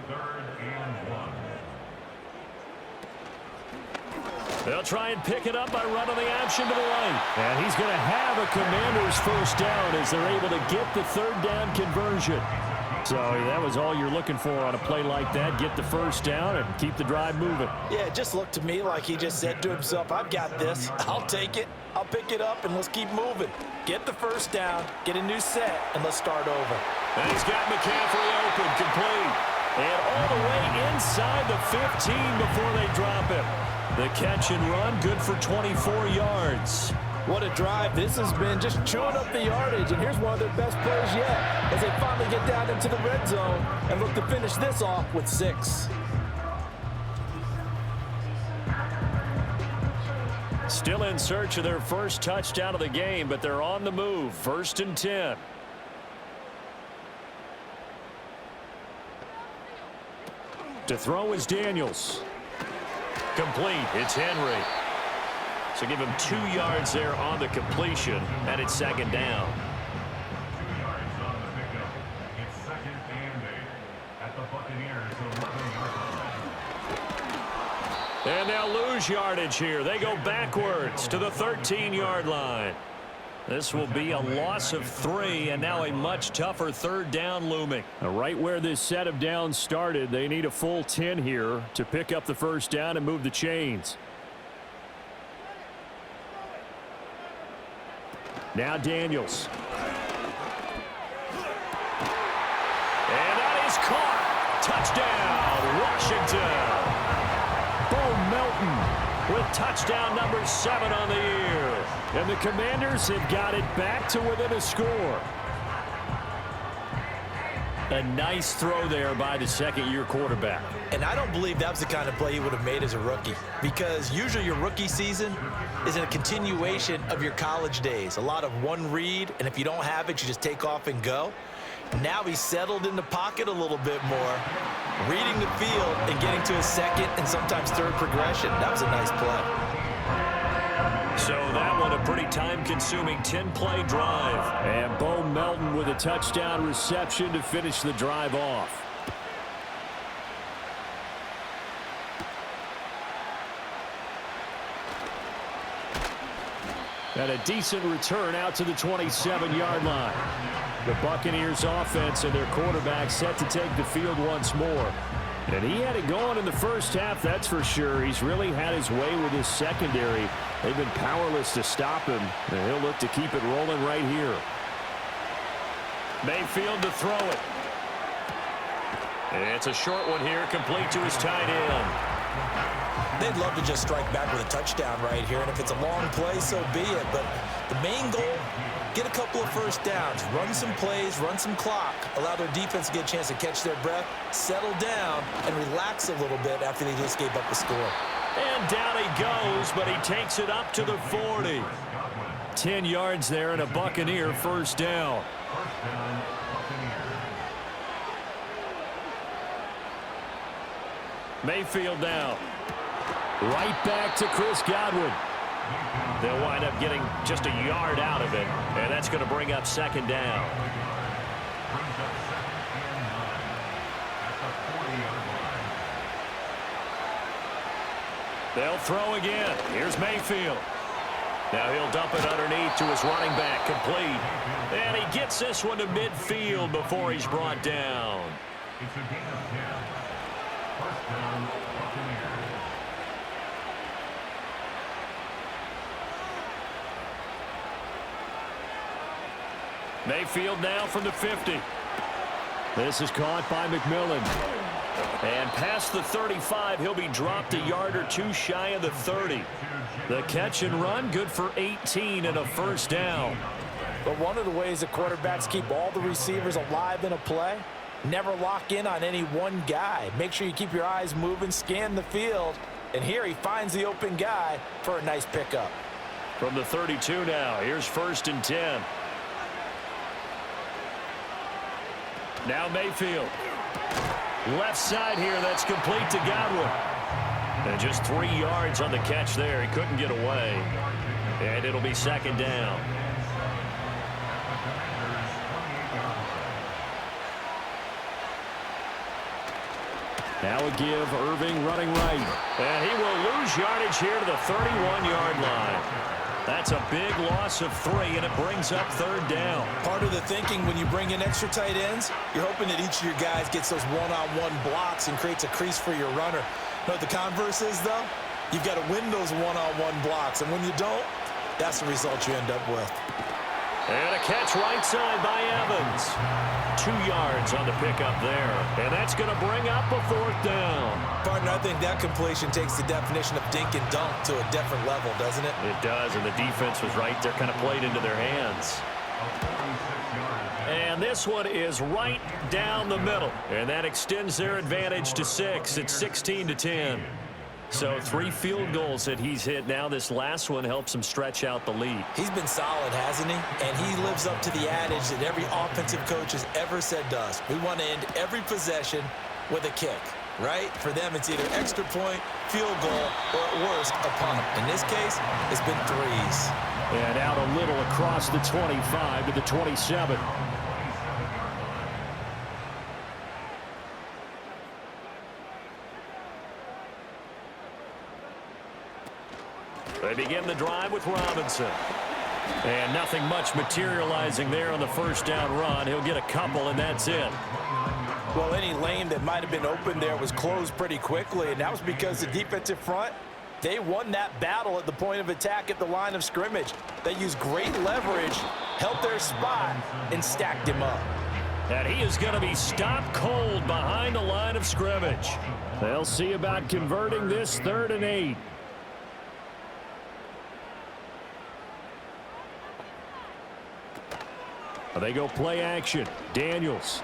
[SPEAKER 2] They'll try and pick it up by running the option to the right. And he's going to have a Commanders 1st down as they're able to get the 3rd down conversion. So that was all you're looking for on a play like that. Get the 1st down and keep the drive moving.
[SPEAKER 4] Yeah, it just looked to me like he just said to himself, I've got this. I'll take it. I'll pick it up, and let's keep moving. Get the 1st down, get a new set, and let's start over.
[SPEAKER 2] And he's got McCaffrey open, complete. And all the way inside the 15 before they drop him. The catch and run, good for 24 yards.
[SPEAKER 4] What a drive. This has been just chewing up the yardage, and here's one of their best plays yet as they finally get down into the red zone and look to finish this off with 6.
[SPEAKER 2] Still in search of their first touchdown of the game, but they're on the move. 1st and 10. To throw is Daniels. Complete. It's Henry. So give him 2 yards there on the completion, and it's 2nd down.
[SPEAKER 6] 2 yards on the pickup. It's 2nd and 8 at the Buccaneers 11-yard line.
[SPEAKER 2] And they'll lose yardage here. They go backwards to the 13-yard line. This will be a loss of 3, and now a much tougher 3rd down looming. Now, right where this set of downs started, they need a full 10 here to pick up the 1st down and move the chains. Now Daniels. And that is caught. Touchdown, Washington. Bo Melton with touchdown number 7 on the year. And the Commanders have got it back to within a score. A nice throw there by the 2nd-year quarterback.
[SPEAKER 5] And I don't believe that was the kind of play he would have made as a rookie, because usually your rookie season is a continuation of your college days. A lot of one read, and if you don't have it, you just take off and go. Now he's settled in the pocket a little bit more, reading the field and getting to his 2nd and sometimes 3rd progression. That was a nice play.
[SPEAKER 2] So that one a pretty time-consuming 10-play drive. And Bo Melton with a touchdown reception to finish the drive off. And a decent return out to the 27-yard line. The Buccaneers offense and their quarterback set to take the field once more. And he had it going in the first half, that's for sure. He's really had his way with his secondary. They've been powerless to stop him, and he'll look to keep it rolling right here.
[SPEAKER 3] Mayfield to throw it. And it's a short one here, complete to his tight end.
[SPEAKER 5] They'd love to just strike back with a touchdown right here, and if it's a long play, so be it. But the main goal, get a couple of first downs, run some plays, run some clock, allow their defense to get a chance to catch their breath, settle down, and relax a little bit after they just gave up the score.
[SPEAKER 3] And down he goes, but he takes it up to the 40.
[SPEAKER 2] 10 yards there and a Buccaneer first down.
[SPEAKER 3] Mayfield now.
[SPEAKER 2] Right back to Chris Godwin.
[SPEAKER 3] They'll wind up getting just a yard out of it, and that's going to bring up second down. They'll throw again. Here's Mayfield. Now he'll dump it underneath to his running back, complete. And he gets this one to midfield before he's brought down.
[SPEAKER 6] It's a gain of 10. First down, Buccaneers.
[SPEAKER 3] Mayfield now from the 50.
[SPEAKER 2] This is caught by McMillan.
[SPEAKER 3] And past the 35, he'll be dropped a yard or two shy of the 30.
[SPEAKER 2] The catch and run, good for 18 and a first down.
[SPEAKER 4] But one of the ways the quarterbacks keep all the receivers alive in a play, never lock in on any one guy. Make sure you keep your eyes moving, scan the field. And here he finds the open guy for a nice pickup.
[SPEAKER 3] From the 32 now, here's 1st and 10. Now Mayfield. Left side here, that's complete to Godwin. And just 3 yards on the catch there. He couldn't get away. And it'll be second down.
[SPEAKER 2] Now a give, Irving running right.
[SPEAKER 3] And he will lose yardage here to the 31-yard line. That's a big loss of 3, and it brings up third down.
[SPEAKER 5] Part of the thinking when you bring in extra tight ends, you're hoping that each of your guys gets those one-on-one blocks and creates a crease for your runner. You know what the converse is, though? You've got to win those one-on-one blocks, and when you don't, that's the result you end up with.
[SPEAKER 3] And a catch right side by Evans. 2 yards on the pickup there. And that's going to bring up a fourth down.
[SPEAKER 5] Partner, I think that completion takes the definition of dink and dunk to a different level, doesn't it?
[SPEAKER 3] It does, and the defense was right there, kind of played into their hands. And this one is right down the middle. And that extends their advantage to 6. It's 16-10. So 3 field goals that he's hit now. This last one helps him stretch out the lead.
[SPEAKER 5] He's been solid, hasn't he? And he lives up to the adage that every offensive coach has ever said to us. We want to end every possession with a kick, right? For them, it's either extra point, field goal, or at worst, a punt. In this case, it's been 3s.
[SPEAKER 2] And out a little across the 25 to the 27.
[SPEAKER 3] They begin the drive with Robinson. And nothing much materializing there on the first down run. He'll get a couple, and that's it.
[SPEAKER 4] Well, any lane that might have been open there was closed pretty quickly, and that was because the defensive front, they won that battle at the point of attack at the line of scrimmage. They used great leverage, held their spot, and stacked him up.
[SPEAKER 3] And he is going to be stopped cold behind the line of scrimmage.
[SPEAKER 2] They'll see about converting this 3rd and 8. They go play action. Daniels.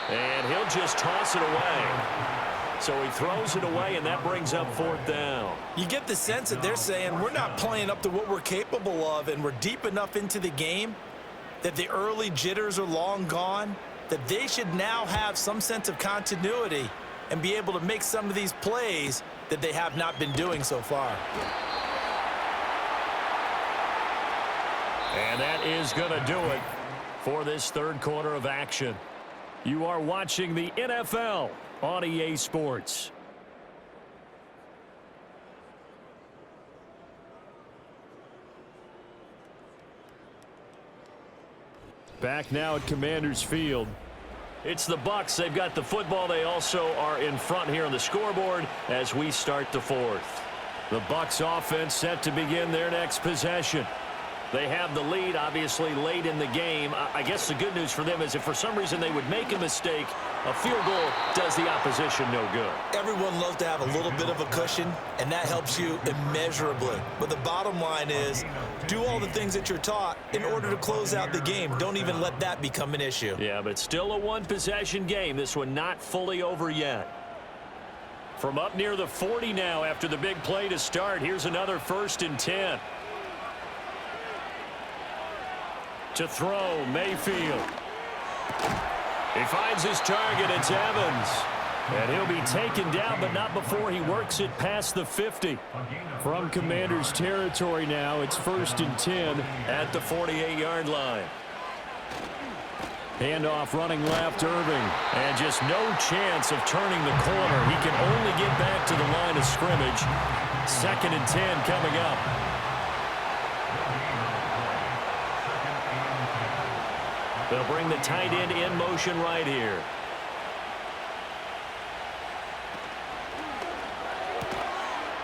[SPEAKER 3] And he'll just toss it away. So he throws it away, and that brings up 4th down.
[SPEAKER 5] You get the sense that they're saying we're not playing up to what we're capable of, and we're deep enough into the game that the early jitters are long gone, that they should now have some sense of continuity and be able to make some of these plays that they have not been doing so far.
[SPEAKER 3] And that is going to do it for this 3rd quarter of action. You are watching the NFL on EA Sports.
[SPEAKER 2] Back now at Commander's Field. It's the Bucs. They've got the football. They also are in front here on the scoreboard as we start the fourth. The Bucs offense set to begin their next possession. They have the lead, obviously, late in the game. I guess the good news for them is if for some reason they would make a mistake, a field goal does the opposition no good.
[SPEAKER 5] Everyone loves to have a little bit of a cushion, and that helps you immeasurably. But the bottom line is, do all the things that you're taught in order to close out the game. Don't even let that become an issue.
[SPEAKER 2] Yeah, but still a one-possession game. This one not fully over yet. From up near the 40 now after the big play to start, here's another 1st and 10. To throw, Mayfield. He finds his target. It's Evans. And he'll be taken down, but not before he works it past the 50. From Commander's territory now, it's 1st and 10 at the 48-yard line. Handoff running left, Irving. And just no chance of turning the corner. He can only get back to the line of scrimmage. 2nd and 10 coming up. They'll bring the tight end in motion right here.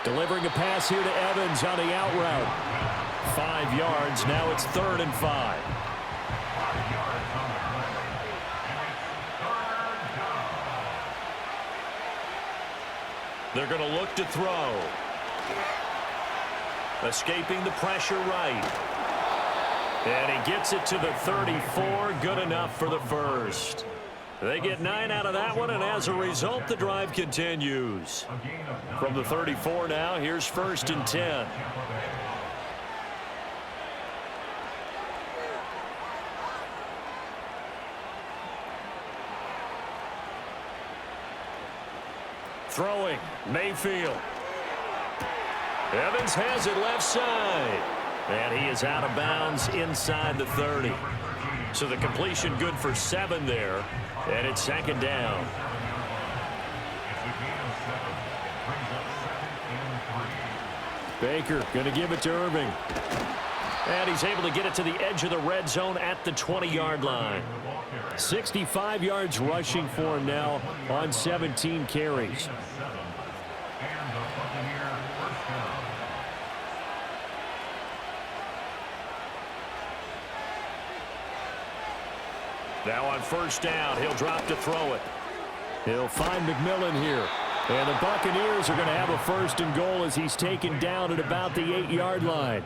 [SPEAKER 2] Delivering a pass here to Evans on the out route. 5 yards. Now it's 3rd and 5. They're going to look to throw. Escaping the pressure right. And he gets it to the 34. Good enough for the first. They get 9 out of that one, and as a result, the drive continues. From the 34 now, here's 1st and 10. Throwing, Mayfield. Evans has it left side. And he is out of bounds inside the 30. So the completion good for 7 there. And it's 2nd down. Baker going to give it to Irving. And he's able to get it to the edge of the red zone at the 20-yard line. 65 yards rushing for him now on 17 carries. Now on 1st down, he'll drop to throw it. He'll find McMillan here. And the Buccaneers are going to have a 1st and goal as he's taken down at about the 8-yard line.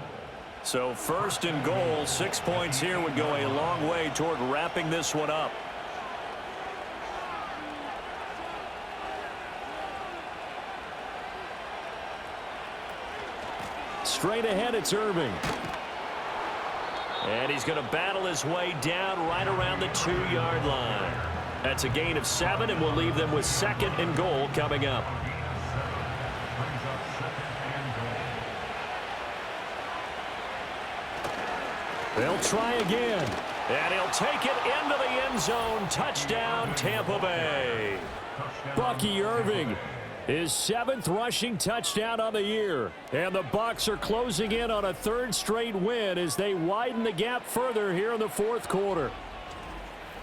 [SPEAKER 2] So 1st and goal, 6 points here would go a long way toward wrapping this one up. Straight ahead, it's Irving. And he's going to battle his way down right around the 2-yard line. That's a gain of 7, and we'll leave them with 2nd and goal coming up. They'll try again. And he'll take it into the end zone. Touchdown, Tampa Bay. Bucky Irving. His 7th rushing touchdown on the year. And the Bucs are closing in on a 3rd straight win as they widen the gap further here in the 4th quarter.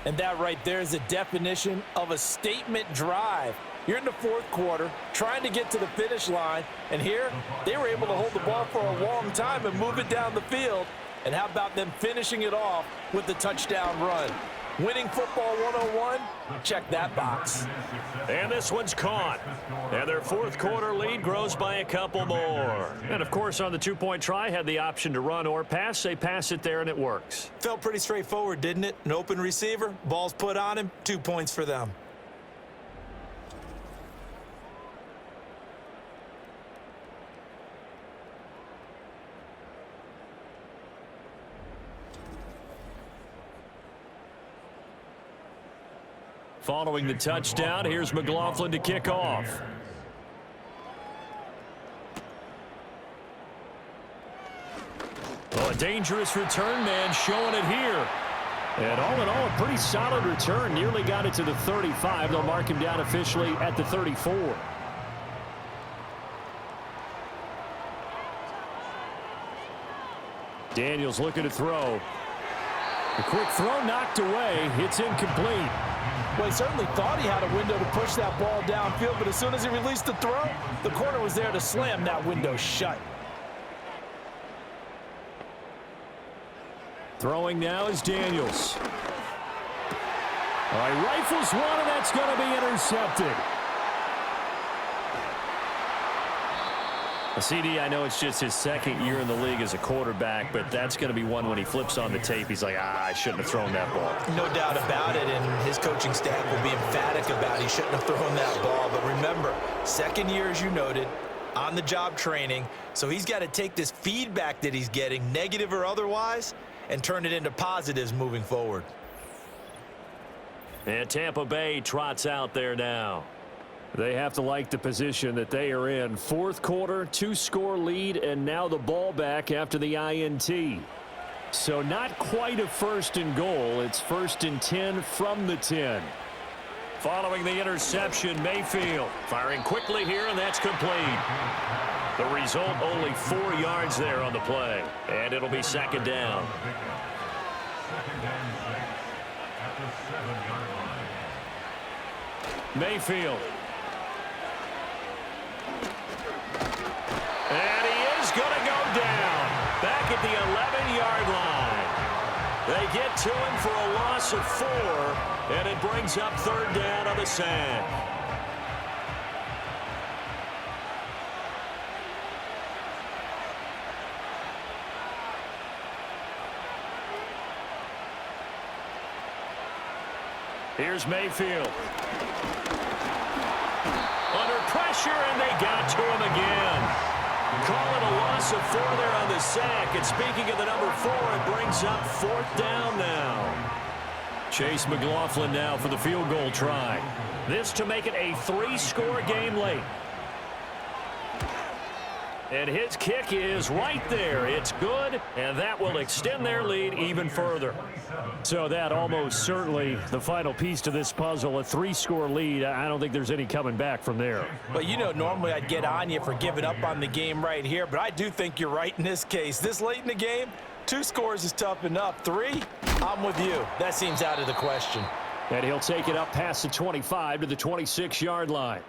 [SPEAKER 4] And that right there is a definition of a statement drive. You're in the 4th quarter, trying to get to the finish line, and here they were able to hold the ball for a long time and move it down the field. And how about them finishing it off with the touchdown run? Winning football 101? Check that box.
[SPEAKER 2] And this one's caught. And their 4th quarter lead grows by a couple more. And, of course, on the 2-point try, had the option to run or pass. They pass it there, and it works.
[SPEAKER 5] Felt pretty straightforward, didn't it? An open receiver, ball's put on him, 2 points for them.
[SPEAKER 2] Following the touchdown, here's McLaughlin to kick off. Oh, a dangerous return man showing it here. And all in all, a pretty solid return. Nearly got it to the 35. They'll mark him down officially at the 34. Daniels looking to throw. The quick throw knocked away. It's incomplete.
[SPEAKER 4] Well, he certainly thought he had a window to push that ball downfield, but as soon as he released the throw, the corner was there to slam that window shut.
[SPEAKER 2] Throwing now is Daniels. All right, rifles one, and that's going to be intercepted. CD, I know it's just his second year in the league as a quarterback, but that's going to be one when he flips on the tape. He's like, I shouldn't have thrown that ball.
[SPEAKER 5] No doubt about it, and his coaching staff will be emphatic about he shouldn't have thrown that ball. But remember, second year, as you noted, on-the-job training, so he's got to take this feedback that he's getting, negative or otherwise, and turn it into positives moving forward.
[SPEAKER 2] And Tampa Bay trots out there now. They have to like the position that they are in. Fourth quarter, 2-score lead, and now the ball back after the INT. So not quite a first and goal. It's 1st and 10 from the 10. Following the interception, Mayfield firing quickly here, and that's complete. The result, only 4 yards there on the play. And it'll be second down.
[SPEAKER 6] Second and 6 at the 7-yard line.
[SPEAKER 2] Mayfield. And he is going to go down back at the 11-yard line. They get to him for a loss of 4, and it brings up third down on the sack. Here's Mayfield. Under pressure, and they got to him again. Call it a loss of 4 there on the sack. And speaking of the number 4, it brings up 4th down now. Chase McLaughlin now for the field goal try. This to make it a 3-score game late. And his kick is right there. It's good, and that will extend their lead even further. So that almost certainly the final piece to this puzzle, a 3-score lead. I don't think there's any coming back from there.
[SPEAKER 4] But you know, normally I'd get on you for giving up on the game right here, but I do think you're right in this case. This late in the game, 2 scores is tough enough. 3, I'm with you. That seems out of the question.
[SPEAKER 2] And he'll take it up past the 25 to the 26-yard line.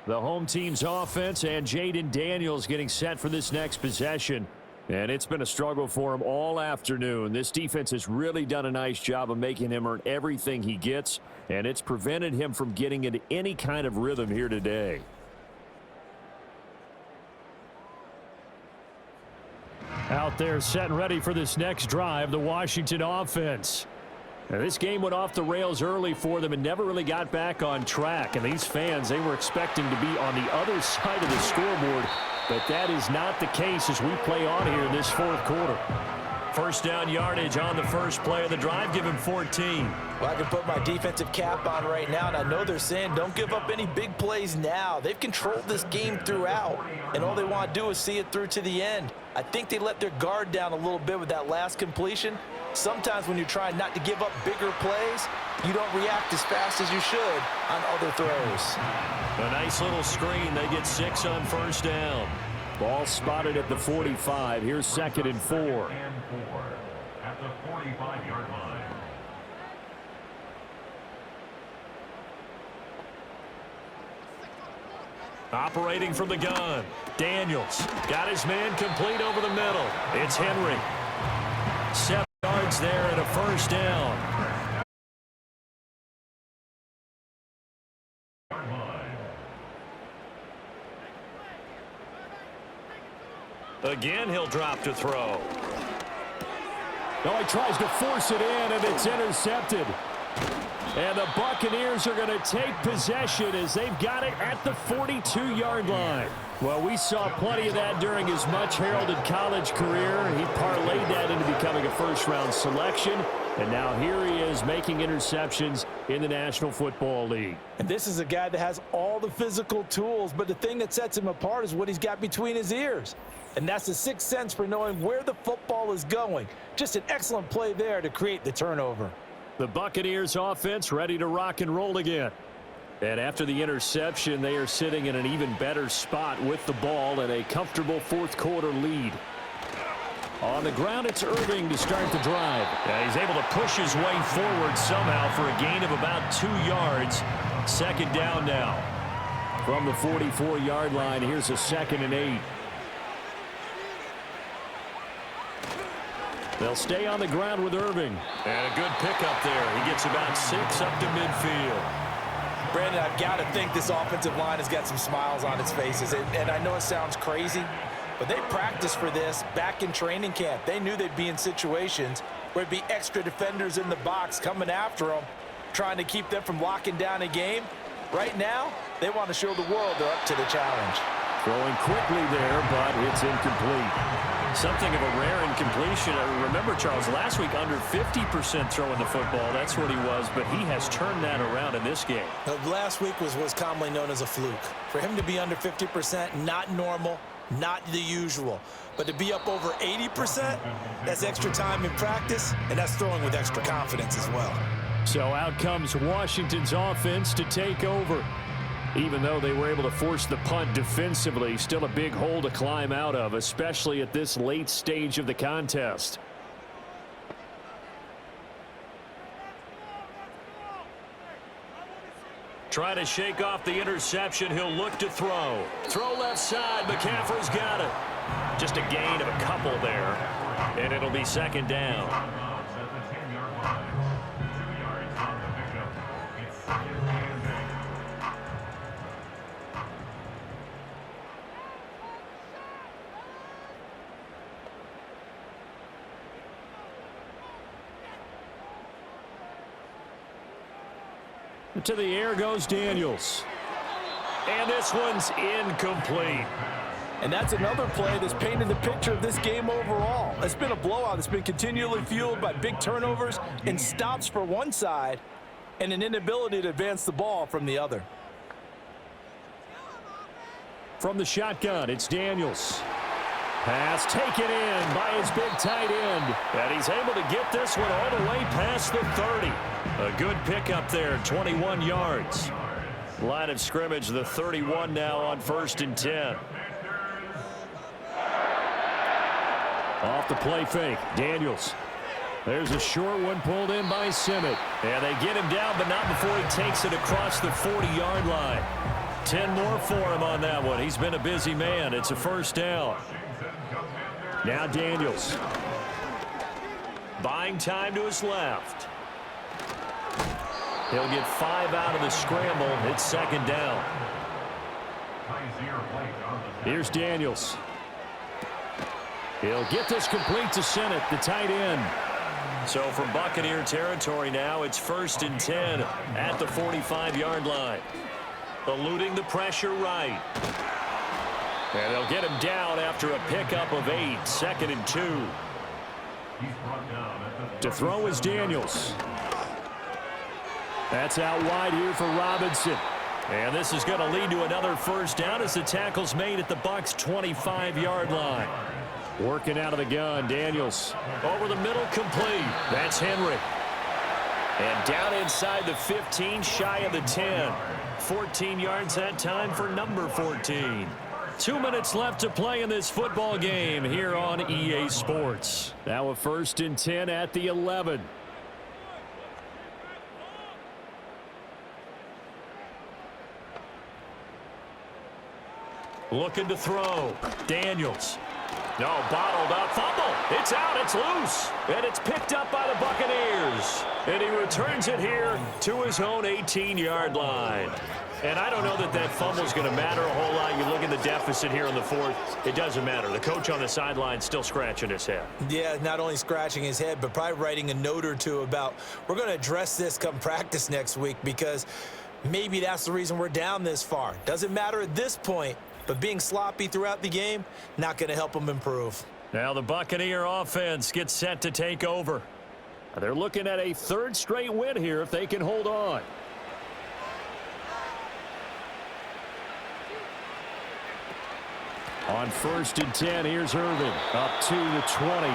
[SPEAKER 2] The home team's offense and Jaden Daniels getting set for this next possession. And it's been a struggle for him all afternoon. This defense has really done a nice job of making him earn everything he gets, and it's prevented him from getting into any kind of rhythm here today. Out there set and ready for this next drive, the Washington offense. Now, this game went off the rails early for them and never really got back on track. And these fans, they were expecting to be on the other side of the scoreboard, but that is not the case as we play on here in this 4th quarter. First down yardage on the first play of the drive, give him 14.
[SPEAKER 5] Well, I can put my defensive cap on right now, and I know they're saying don't give up any big plays now. They've controlled this game throughout, and all they want to do is see it through to the end. I think they let their guard down a little bit with that last completion. Sometimes when you're trying not to give up bigger plays, you don't react as fast as you should on other throws.
[SPEAKER 2] A nice little screen. They get 6 on first down. Ball spotted at the 45. Here's 2nd and 4.
[SPEAKER 6] And 4 at the 45-yard line.
[SPEAKER 2] Operating from the gun. Daniels got his man complete over the middle. It's Henry. 7 yards there and a first down. Again, he'll drop to throw. No, he tries to force it in, and it's intercepted. And the Buccaneers are going to take possession as they've got it at the 42-yard line. Well, we saw plenty of that during his much-heralded college career. He parlayed that into becoming a first-round selection. And now here he is making interceptions in the National Football League.
[SPEAKER 4] And this is a guy that has all the physical tools, but the thing that sets him apart is what he's got between his ears. And that's the 6th sense for knowing where the football is going. Just an excellent play there to create the turnover.
[SPEAKER 2] The Buccaneers offense ready to rock and roll again. And after the interception, they are sitting in an even better spot with the ball and a comfortable 4th quarter lead. On the ground, it's Irving to start the drive.
[SPEAKER 3] Yeah, he's able to push his way forward somehow for a gain of about 2 yards. Second down now.
[SPEAKER 2] From the 44-yard line, here's a 2nd and 8. They'll stay on the ground with Irving.
[SPEAKER 3] And a good pickup there. He gets about 6 up to midfield.
[SPEAKER 4] Brandon, I've got to think this offensive line has got some smiles on its faces. And I know it sounds crazy, but they practiced for this back in training camp. They knew they'd be in situations where it'd be extra defenders in the box coming after them, trying to keep them from locking down a game. Right now, they want to show the world they're up to the challenge.
[SPEAKER 2] Throwing quickly there, but it's incomplete.
[SPEAKER 3] Something of a rare incompletion. I remember, Charles, last week under 50% throwing the football. That's what he was, but he has turned that around in this game.
[SPEAKER 5] Last week was what's commonly known as a fluke. For him to be under 50%, not normal, not the usual. But to be up over 80%, that's extra time in practice, and that's throwing with extra confidence as well.
[SPEAKER 2] So out comes Washington's offense to take over. Even though they were able to force the punt defensively, still a big hole to climb out of, especially at this late stage of the contest.
[SPEAKER 3] Trying to shake off the interception. He'll look to throw. Throw left side. McCaffrey's got it. Just a gain of a couple there. And it'll be second down.
[SPEAKER 2] To the air goes Daniels.
[SPEAKER 3] And this one's incomplete.
[SPEAKER 4] And that's another play that's painted the picture of this game overall. It's been a blowout. It's been continually fueled by big turnovers and stops for one side and an inability to advance the ball from the other.
[SPEAKER 2] From the shotgun, it's Daniels. Pass taken in by his big tight end.
[SPEAKER 3] And he's able to get this one all the way past the 30. A good pickup there, 21 yards. Line of scrimmage, the 31 now on 1st and 10.
[SPEAKER 2] Off the play fake, Daniels. There's a short one pulled in by Simmett.
[SPEAKER 3] And they get him down, but not before he takes it across the 40-yard line. 10 more for him on that one. He's been a busy man. It's a first down.
[SPEAKER 2] Now Daniels.
[SPEAKER 3] Buying time to his left. He'll get 5 out of the scramble. It's second down.
[SPEAKER 2] Here's Daniels. He'll get this complete to Simmett, the tight end.
[SPEAKER 3] So from Buccaneer territory now, it's 1st and 10 at the 45-yard line. Eluding the pressure right. And they'll get him down after a pickup of 8, 2nd and 2.
[SPEAKER 2] To throw is Daniels. That's out wide here for Robinson.
[SPEAKER 3] And this is going to lead to another first down as the tackle's made at the Bucs' 25-yard line.
[SPEAKER 2] Working out of the gun, Daniels.
[SPEAKER 3] Over the middle, complete. That's Henry. And down inside the 15, shy of the 10. 14 yards that time for number 14. 2 minutes left to play in this football game here on EA Sports.
[SPEAKER 2] Now a 1st and 10 at the 11.
[SPEAKER 3] Looking to throw. Daniels. No, bottled up. Fumble. It's out. It's loose. And it's picked up by the Buccaneers. And he returns it here to his own 18-yard line. And I don't know that that fumble is going to matter a whole lot. You look at the deficit here in the 4th. It doesn't matter. The coach on the sideline still scratching his head.
[SPEAKER 5] Yeah, not only scratching his head, but probably writing a note or two about we're going to address this come practice next week because maybe that's the reason we're down this far. Doesn't matter at this point, but being sloppy throughout the game, not going to help them improve.
[SPEAKER 3] Now the Buccaneer offense gets set to take over.
[SPEAKER 2] They're looking at a 3rd straight win here if they can hold on. On 1st and 10, here's Irvin up to the 20.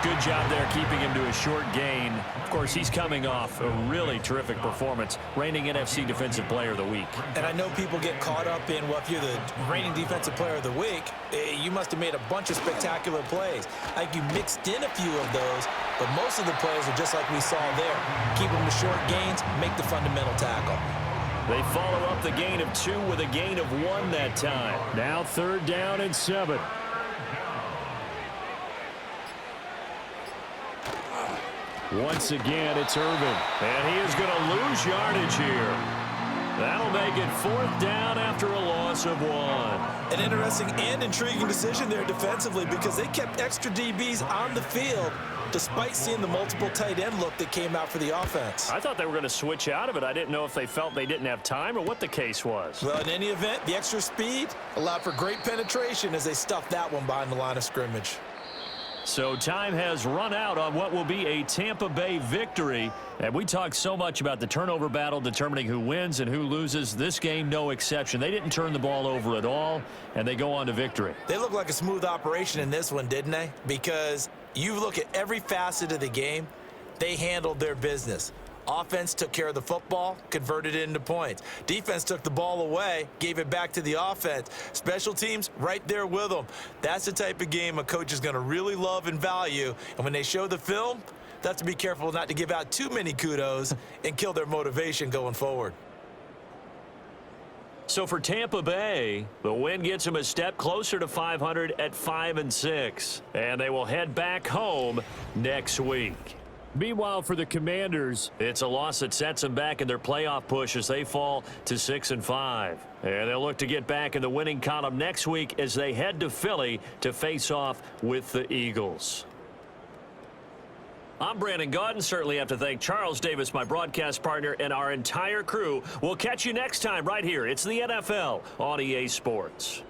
[SPEAKER 3] Good job there keeping him to a short gain. Of course, he's coming off a really terrific performance, reigning NFC Defensive Player of the Week.
[SPEAKER 5] And I know people get caught up in, well, if you're the reigning Defensive Player of the Week, you must have made a bunch of spectacular plays. I think you mixed in a few of those, but most of the plays are just like we saw there. Keep them to short gains, make the fundamental tackle.
[SPEAKER 3] They follow up the gain of 2 with a gain of 1 that time.
[SPEAKER 2] Now 3rd down and 7. Once again, it's Irvin.
[SPEAKER 3] And he is going to lose yardage here. That'll make it 4th down after a loss of 1.
[SPEAKER 5] An interesting and intriguing decision there defensively because they kept extra DBs on the field despite seeing the multiple tight end look that came out for the offense.
[SPEAKER 3] I thought they were going to switch out of it. I didn't know if they felt they didn't have time or what the case was.
[SPEAKER 5] Well, in any event, the extra speed allowed for great penetration as they stuffed that one behind the line of scrimmage.
[SPEAKER 3] So time has run out on what will be a Tampa Bay victory. And we talked so much about the turnover battle determining who wins and who loses. This game, no exception. They didn't turn the ball over at all, and they go on to victory.
[SPEAKER 5] They look like a smooth operation in this one, didn't they? Because you look at every facet of the game, they handled their business. Offense took care of the football, converted it into points. Defense took the ball away, gave it back to the offense. Special teams, right there with them. That's the type of game a coach is going to really love and value. And when they show the film, they have to be careful not to give out too many kudos and kill their motivation going forward.
[SPEAKER 3] So for Tampa Bay, the win gets them a step closer to 500 at 5-6. And they will head back home next week.
[SPEAKER 2] Meanwhile, for the Commanders,
[SPEAKER 3] it's a loss that sets them back in their playoff push as they fall to 6-5. And they'll look to get back in the winning column next week as they head to Philly to face off with the Eagles. I'm Brandon Gaudin. Certainly have to thank Charles Davis, my broadcast partner, and our entire crew. We'll catch you next time right here. It's the NFL on EA Sports.